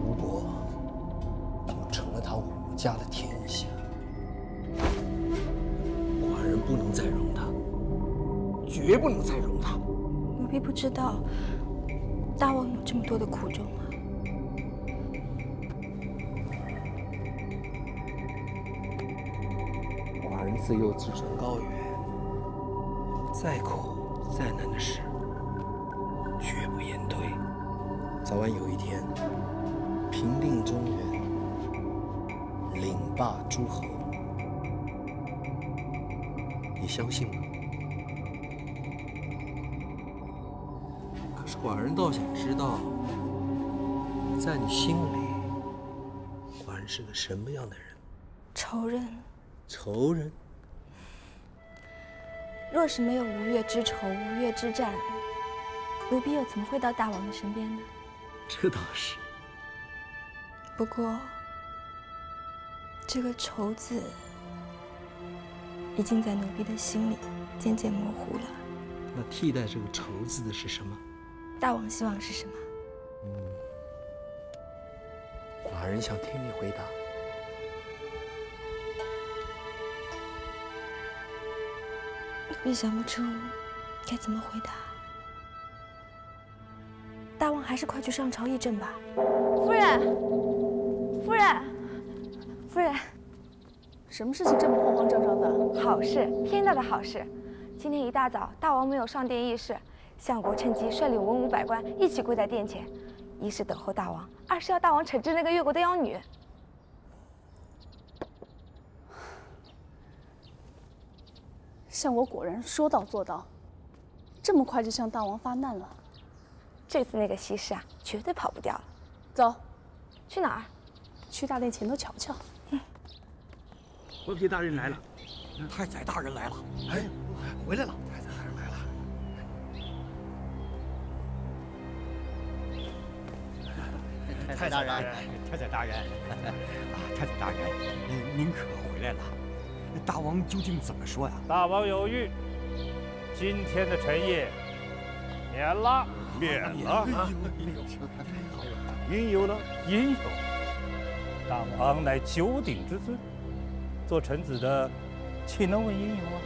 吴国就成了他武家的天下。寡人不能再容他，绝不能再容他。奴婢不知道大王有这么多的苦衷啊。寡人自幼自尊高远，再苦再难的事，绝不言退。早晚有一天，平定中原，领霸诸侯。你相信吗？可是寡人倒想知道，在你心里，寡人是个什么样的人？仇人。仇人？若是没有吴越之仇、吴越之战，奴婢又怎么会到大王的身边呢？这倒是。不过，这个仇字已经在奴婢的心里渐渐模糊了。那替代这个仇字的是什么？大王希望是什么？寡人想听你回答。奴婢想不出该怎么回答。大王还是快去上朝议政吧。夫人，夫人，夫人，什么事情这么慌慌张张的？好事，天大的好事！今天一大早，大王没有上殿议事，相国趁机率领文武百官一起跪在殿前，一是等候大王，二是要大王惩治那个越国的妖女。相国果然说到做到，这么快就向大王发难了。这次那个西施啊，绝对跑不掉了。走，去哪儿？去大殿前头瞧瞧。伯嚭大人来了，太宰大人来了。哎，回来了，太宰大人来了。太宰大人，太宰大人，啊，太宰大人，您可回来了。大王究竟怎么说呀？大王有谕，今天的陈夜免了，免了。因由呢？因由，大王乃九鼎之尊，做臣子的岂能问因由啊？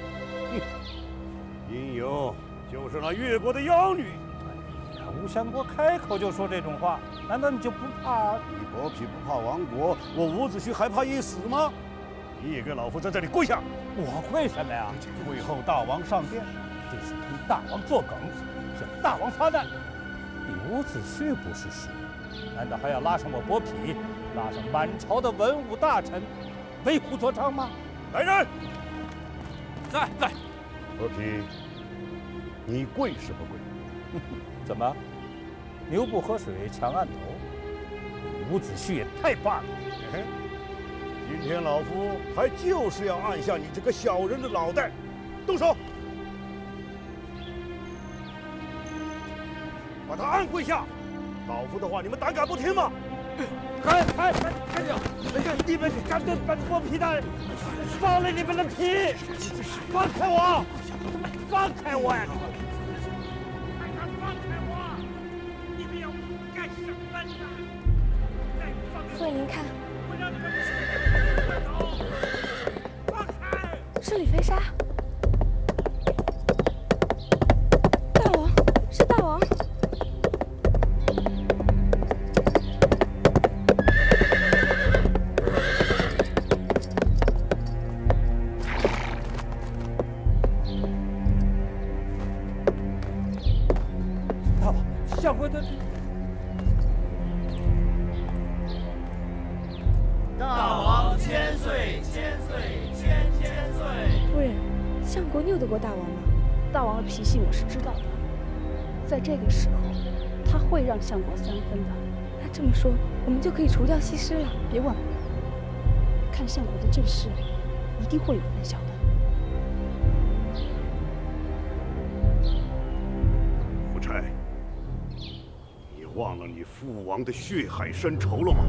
因由就是那越国的妖女。吴相国开口就说这种话，难道你就不怕？你薄皮不怕亡国，我伍子胥还怕一死吗？你也给老夫在这里跪下！我跪什么呀？跪后大王上殿，这是跟大王作梗，向大王发难。你伍子胥不是事，难道还要拉上我薄皮，拉上满朝的文武大臣，为虎作伥吗？来人！在。薄皮，你跪是不跪？怎么？牛不喝水抢案头？伍子胥也太霸了！今天老夫还就是要按下你这个小人的脑袋！动手！把他按跪下！老夫的话你们胆敢不听吗？看着！你们敢对本薄皮大人放了你们的皮！放开我！放开我呀！夫人，您看，是李飞沙。大王，是大王。大王，相国的。大王千岁，千岁，千岁！夫人，相国拗得过大王吗？大王的脾性我是知道的，在这个时候，他会让相国3分的。那这么说，我们就可以除掉西施了？别问了，看相国的阵势，一定会有分晓的。夫差，你忘了你父王的血海深仇了吗？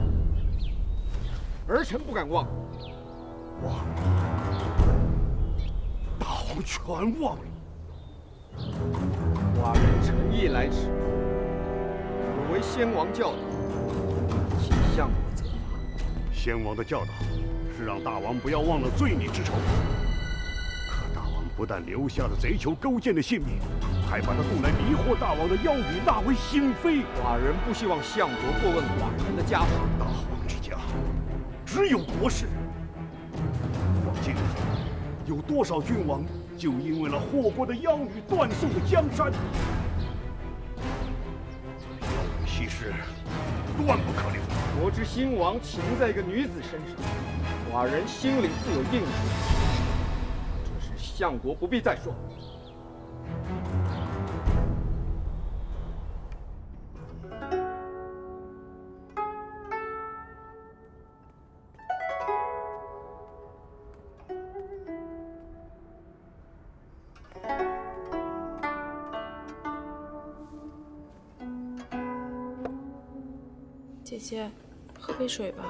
儿臣不敢忘。忘了，大王全忘了。寡人诚意来迟，有违先王教导，请相国责罚。先王的教导是让大王不要忘了罪孽之仇，可大王不但留下了贼酋勾践的性命，还把他供来迷惑大王的妖女纳为心妃。寡人不希望相国过问寡人的家事。大王之家只有国事。往今日有多少君王就因为了祸国的妖女断送了江山？西施断不可留。国之兴亡岂能在一个女子身上？寡人心里自有定数。这事相国不必再说。姐姐，喝杯水吧。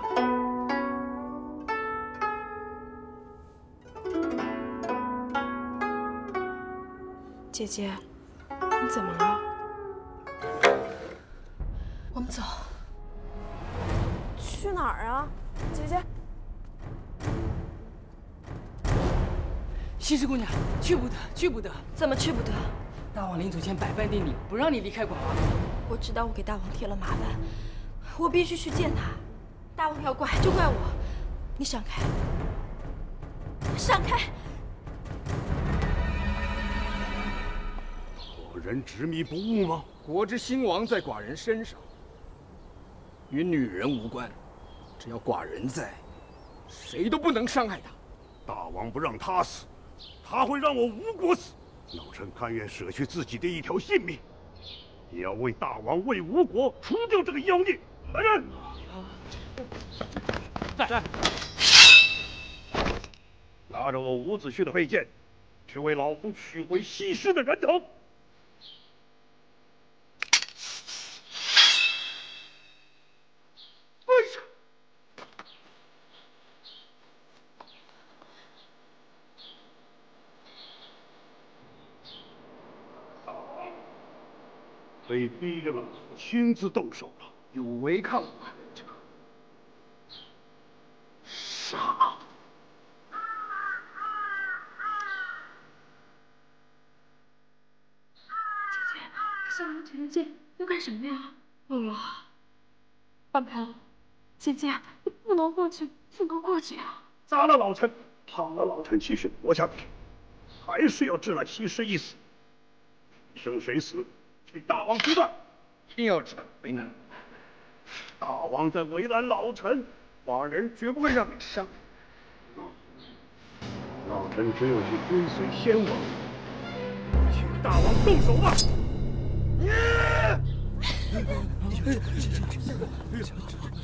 姐姐，你怎么了？我们走。去哪儿啊，姐姐？西施姑娘，去不得，去不得！怎么去不得？大王临走前百般叮咛，不让你离开广王。我知道我给大王添了麻烦，我必须去见他。大王要怪就怪我，你闪开，闪开！寡人执迷不悟吗？国之兴亡在寡人身上，与女人无关。只要寡人在，谁都不能伤害她。大王不让他死，他会让我吴国死。老臣甘愿舍去自己的一条性命，也要为大王、为吴国除掉这个妖孽。来人！在。拿着我伍子胥的佩剑，去为老夫取回西施的人头。被逼着了，亲自动手了，有违抗我，杀！向王前进，要干什么呀？翻盘，姐姐，你不能过去，不能过去啊！杀了老臣，倘了老臣气血夺下，还是要治了西施一死。生谁死，替大王决断。定要治为难。大王在为难老臣，寡人绝不会让你伤。老臣只有去追随先王，请大王动手吧。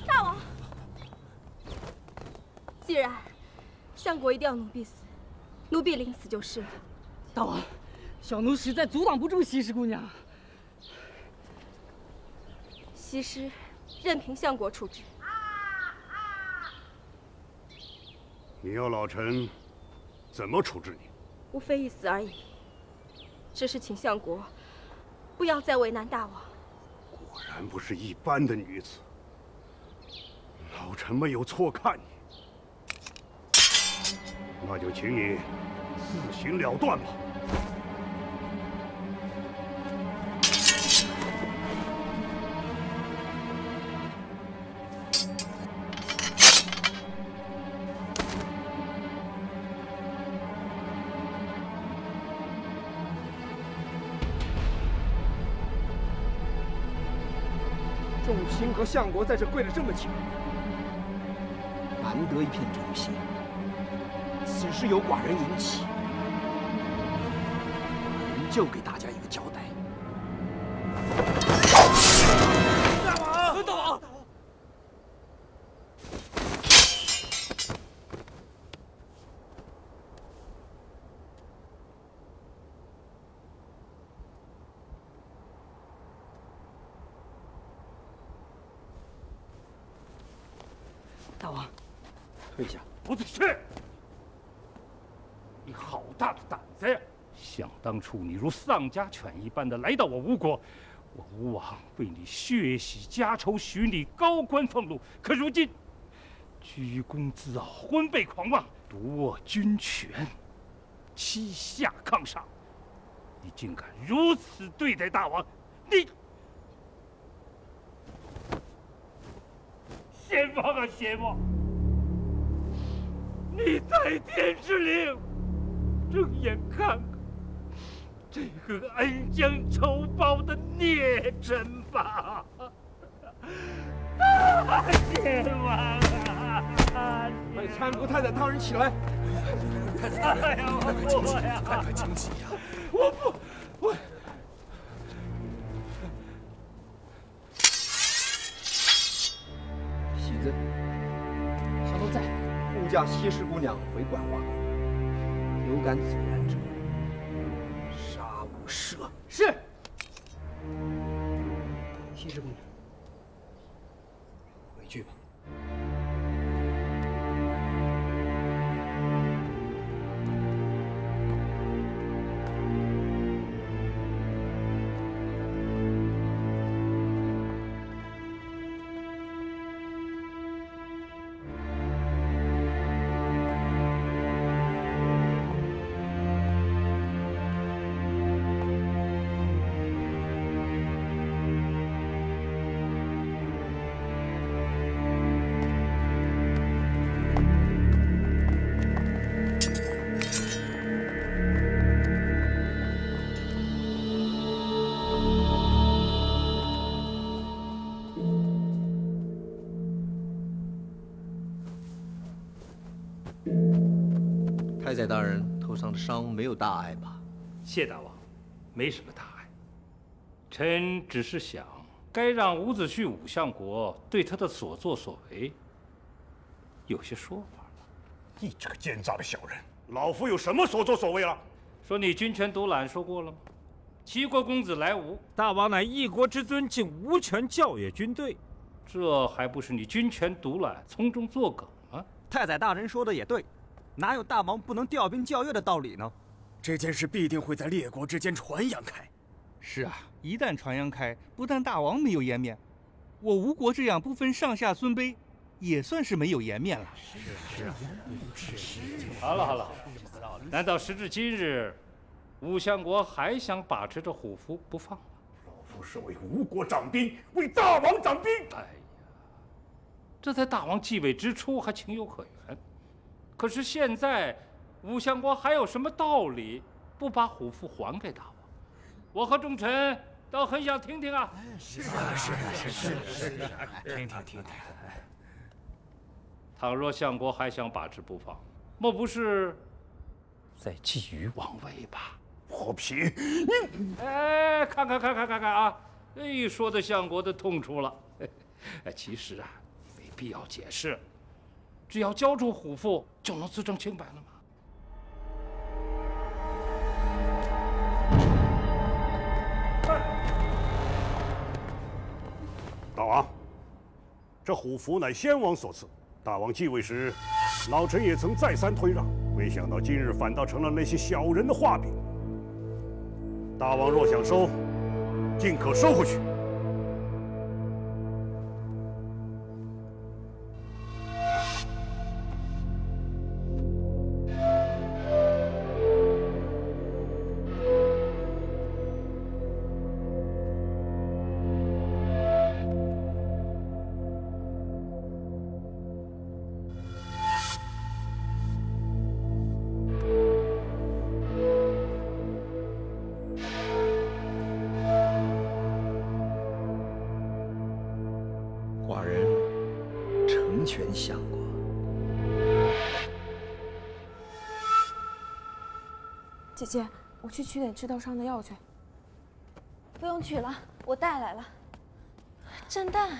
大王，既然相国一定要奴婢死，奴婢临死就是了。大王，小奴实在阻挡不住西施姑娘。西施，任凭相国处置。你要老臣怎么处置你？无非一死而已，只是请相国不要再为难大王。果然不是一般的女子，老臣没有错看你，那就请你自行了断吧。众卿和相国在这跪了这么久，难得一片忠心，此事由寡人引起，寡人就给大家一个交代。大王，大王！大王，退下！伍子胥，你好大的胆子呀！想当初你如丧家犬一般的来到我吴国，我吴王为你血洗家仇，许你高官俸禄。可如今，居功自傲，昏悖狂妄，独握军权，欺下抗上，你竟敢如此对待大王！你！先王啊，先王！你在天之灵，睁眼看看这个恩将仇报的孽臣吧！先王啊！快搀扶太宰大人起来！太宰大人，哎呀，我不呀！快请起呀！我不，我。喜子，小奴在。护驾西施姑娘回馆王宫，有敢阻拦者，杀无赦。是。西施姑娘，回去吧。太宰大人头上的伤没有大碍吧？谢大王，没什么大碍。臣只是想，该让伍子胥武相国对他的所作所为有些说法了。你这个奸诈的小人，老夫有什么所作所为了？说你军权独揽，说过了吗？齐国公子来吴，大王乃一国之尊，竟无权教育军队，这还不是你军权独揽，从中作梗吗？太宰大人说的也对。哪有大王不能调兵校阅的道理呢？这件事必定会在列国之间传扬开。是啊，一旦传扬开，不但大王没有颜面，我吴国这样不分上下尊卑，也算是没有颜面了。是。好了，难道时至今日，武相国还想把持着虎符不放吗？不是为吴国掌兵，为大王掌兵。哎呀，这在大王继位之初还情有可原，可是现在，吴相国还有什么道理不把虎符还给大王？我和众臣都很想听听啊。是啊，听听。倘若相国还想把持不放，莫不是在觊觎王位吧？泼皮！哎，看啊！哎，说的相国的痛处了。其实啊，没必要解释，只要交出虎符，就能自证清白了嘛。大王，这虎符乃先王所赐。大王继位时，老臣也曾再三推让，没想到今日反倒成了那些小人的画饼。大王若想收，尽可收回去。全想过。姐姐，我去取点治刀伤的药去。不用取了，我带来了。震旦，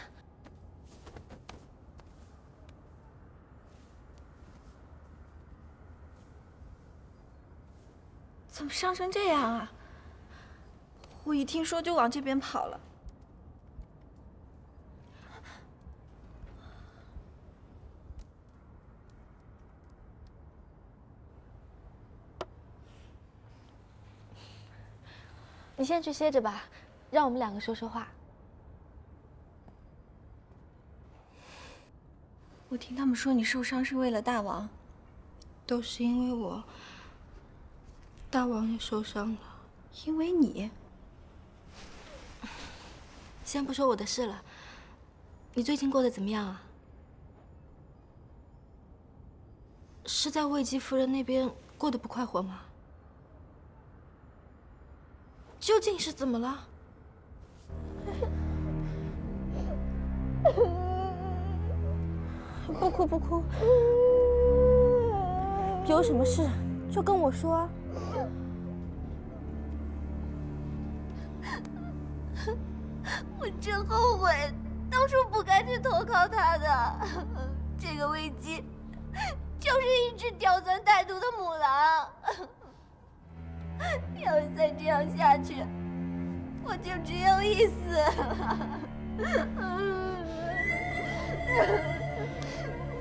怎么伤成这样啊？我一听说就往这边跑了。 你先去歇着吧，让我们两个说说话。我听他们说你受伤是为了大王，都是因为我。大王也受伤了，因为你。先不说我的事了，你最近过得怎么样啊？是在魏姬夫人那边过得不快活吗？ 究竟是怎么了？不哭不哭，有什么事就跟我说。我真后悔当初不该去投靠他的。这个危机就是一只刁钻歹毒的母狼。 要是再这样下去，我就只有一死了。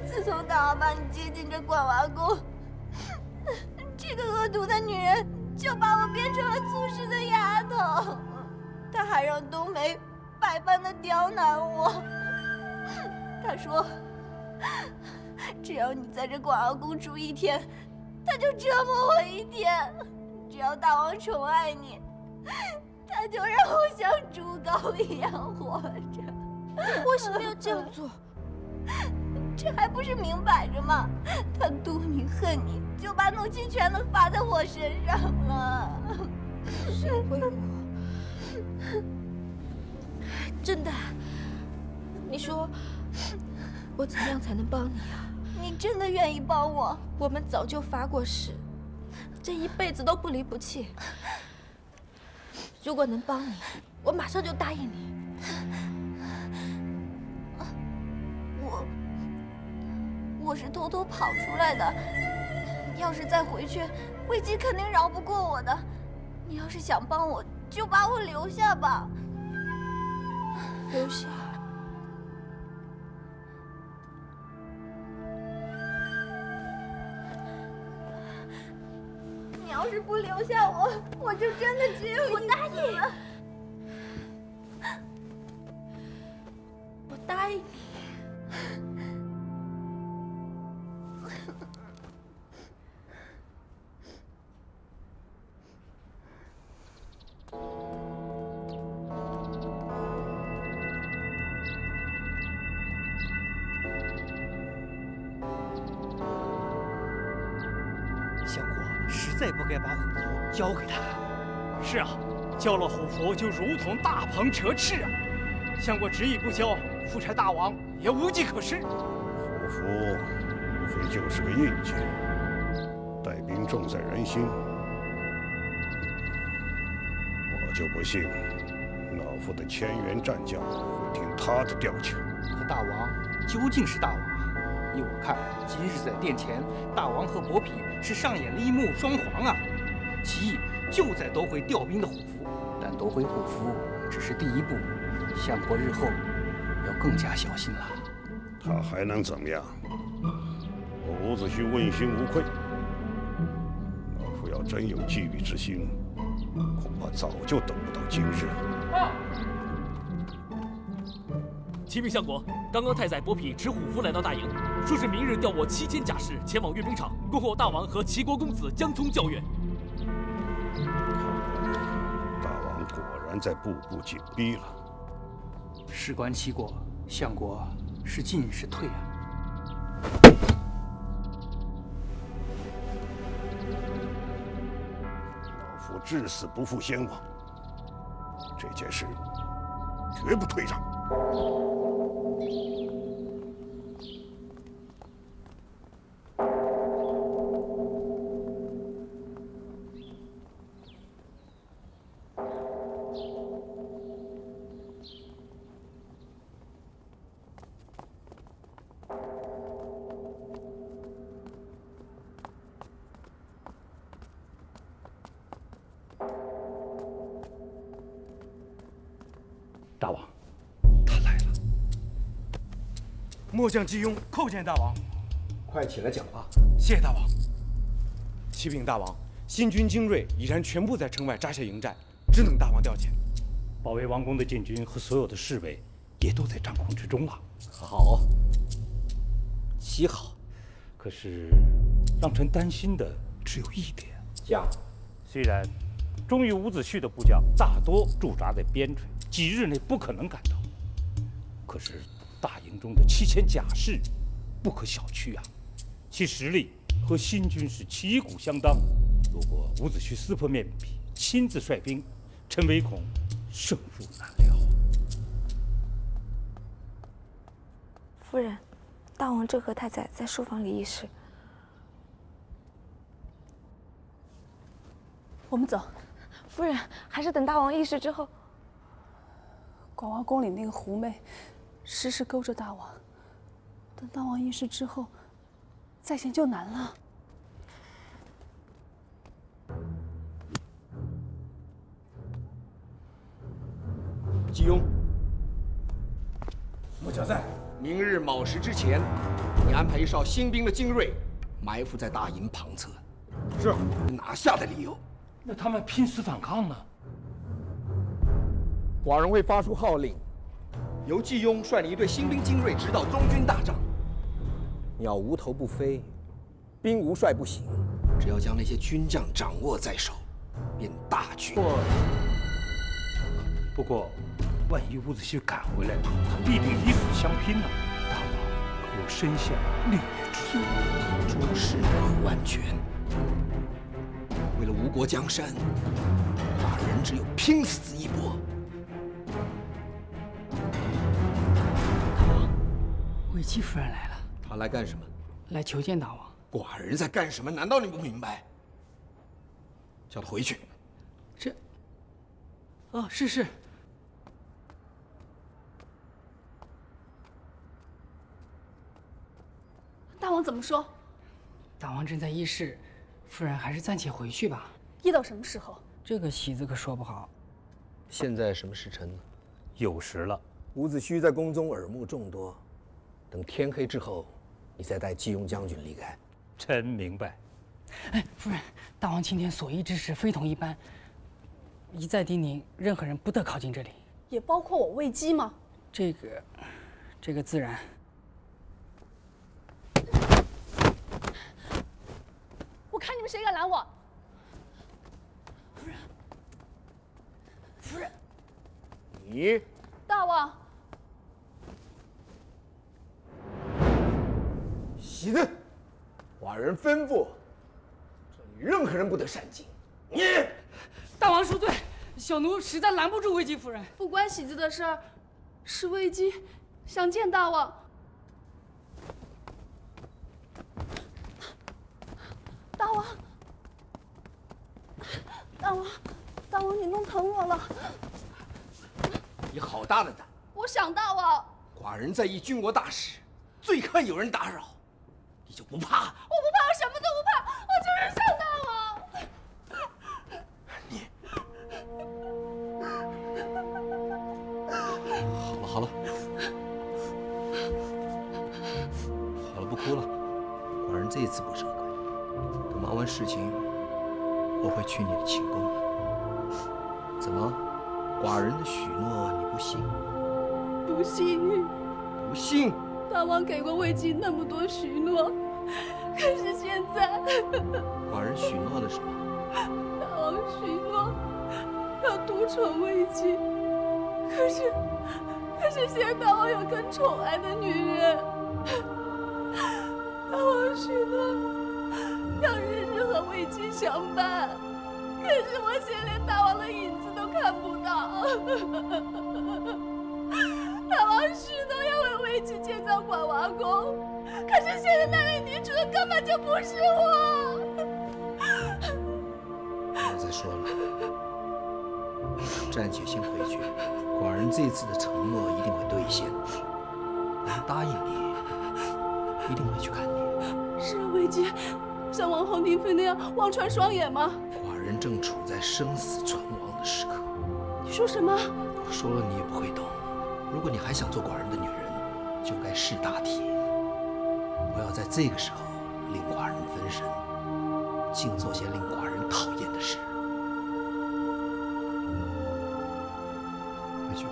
自从大王把你接进这广娃宫，这个恶毒的女人就把我变成了粗使的丫头。她还让冬梅百般的刁难我。她说，只要你在这广娃宫住一天，她就折磨我一天。 只要大王宠爱你，他就让我像猪羔一样活着。为什么要这样做？这还不是明摆着吗？他妒你恨你，就把怒气全都发在我身上了。是因为我。真的？你说我怎么样才能帮你啊？你真的愿意帮我？我们早就发过誓。 这一辈子都不离不弃。如果能帮你，我马上就答应你。我是偷偷跑出来的，要是再回去，魏姬肯定饶不过我的。你要是想帮我，就把我留下吧。留下。 要是不留下我，我就真的只有一死了。我答应你。再不该把虎符交给他。是啊，交了虎符就如同大鹏折翅啊！相国执意不交，夫差大王也无计可施。虎符无非就是个印记，带兵重在人心。我就不信老夫的千员战将会听他的调遣。可大王究竟是大王啊！依我看，今日在殿前，大王和伯嚭是上演了一幕双簧啊！其意就在夺回调兵的虎符，但夺回虎符只是第一步，相国日后要更加小心了。他还能怎么样？我伍子胥问心无愧。老夫要真有觊觎之心，恐怕早就等不到今日了。启禀相国，刚刚太宰伯嚭持虎符来到大营，说是明日调我7000甲士前往阅兵场，恭候大王和齐国公子江聪校阅。大王果然在步步紧逼了。事关齐国，相国是进是退啊？老夫至死不负先王，这件事绝不退让。大王，末将季雍叩见大王。快起来讲话。谢大王。启禀大王，新军精锐已然全部在城外扎下营寨，只等大王调遣。保卫王宫的禁军和所有的侍卫也都在掌控之中了。好，极好。可是，让臣担心的只有一点。讲，虽然忠于伍子胥的部将大多驻扎在边陲，几日内不可能赶到，可是大营中的7000甲士不可小觑啊，其实力和新军是旗鼓相当。如果伍子胥撕破面皮，亲自率兵，臣唯恐胜负难料。夫人，大王正和太宰在书房里议事。我们走。夫人，还是等大王议事之后。广王宫里那个狐媚，时时勾着大王。等大王议事之后，再行就难了。季雍，末将在。明日卯时之前，你安排一哨新兵的精锐埋伏在大营旁侧。是。拿下的理由？那他们拼死反抗呢？寡人会发出号令，由季雍率领一队新兵精锐直捣中军大帐。鸟无头不飞，兵无帅不行。只要将那些军将掌握在手，便大局。不过，万一伍子胥赶回来，他必定以死相拼呢。大王可有深陷利欲之忧？诸事有万全。为了吴国江山，大人只有拼死一搏。魏姬夫人来了。她来干什么？来求见大王。寡人在干什么？难道你不明白？叫她回去。哦，是。大王怎么说？大王正在议事，夫人还是暂且回去吧。议到什么时候？这个喜字可说不好。现在什么时辰呢？酉时了。伍子胥在宫中耳目众多，等天黑之后，你再带季雍将军离开。臣明白。哎，夫人，大王今天所议之事非同一般，一再叮咛任何人不得靠近这里。也包括我魏姬吗？这个自然。我看你们谁敢拦我！夫人，你大王，喜字，寡人吩咐，任何人不得擅进。你，大王恕罪，小奴实在拦不住魏姬夫人。不关喜子的事儿，是魏姬想见大王。大王，大王，你弄疼我了。你好大的胆！我想大王。寡人在意军国大事，最恨有人打扰。你就不怕？我不怕，我什么都不怕，我就是想大王。好了，不哭了。寡人这一次不责怪。等忙完事情，我会去你的寝宫。怎么，寡人的许诺你不信？不信。不信？大王给过魏姬那么多许诺，可是现在，寡人许诺了什么？大王许诺要独宠魏姬，可是现在大王有更宠爱的女人。大王许诺要日日和魏姬相伴，可是我现在连大王的影子都看不到。大王许诺要为魏姬建造广娃宫，可是现在那位女主人根本就不是我。不要再说了，暂且先回去。寡人这次的承诺一定会兑现，寡人答应你，一定会去看你。是魏姬像王后宁妃那样望穿双眼吗？寡人正处在生死存亡的时刻。你说什么？我说了你也不会懂。如果你还想做寡人的女人，就该识大体，不要在这个时候令寡人分神，净做些令寡人讨厌的事。回去吧。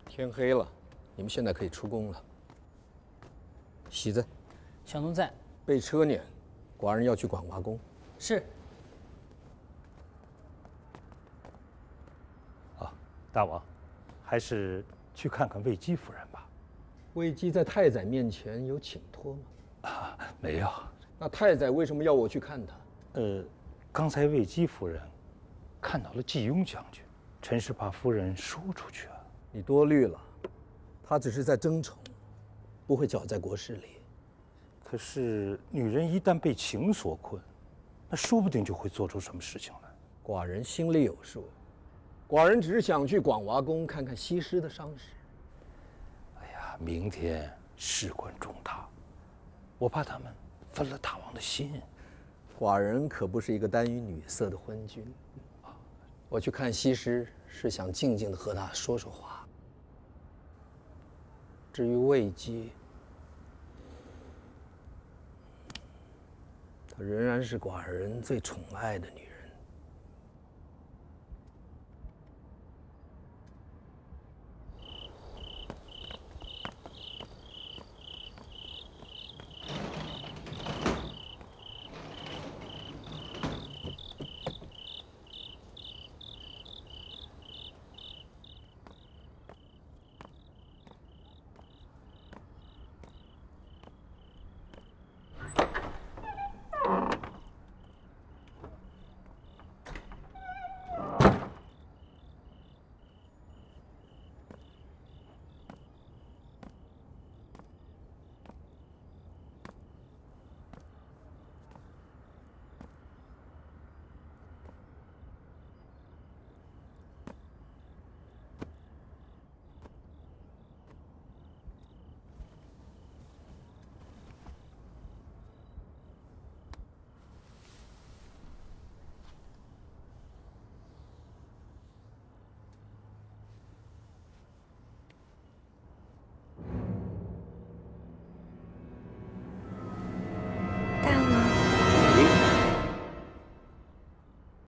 天黑了，你们现在可以出宫了。喜子，小奴在。备车辇，寡人要去广华宫。是。大王，还是去看看魏姬夫人吧。魏姬在太宰面前有请托吗？没有。那太宰为什么要我去看他？刚才魏姬夫人看到了季雍将军，臣是怕夫人说出去啊。你多虑了，他只是在争宠，不会搅在国事里。可是女人一旦被情所困，那说不定就会做出什么事情来。寡人心里有数，寡人只是想去广娃宫看看西施的伤势。哎呀，明天事关重大，我怕他们分了大王的心。寡人可不是一个耽于女色的昏君。我去看西施是想静静地和她说说话。至于魏姬，她仍然是寡人最宠爱的女人。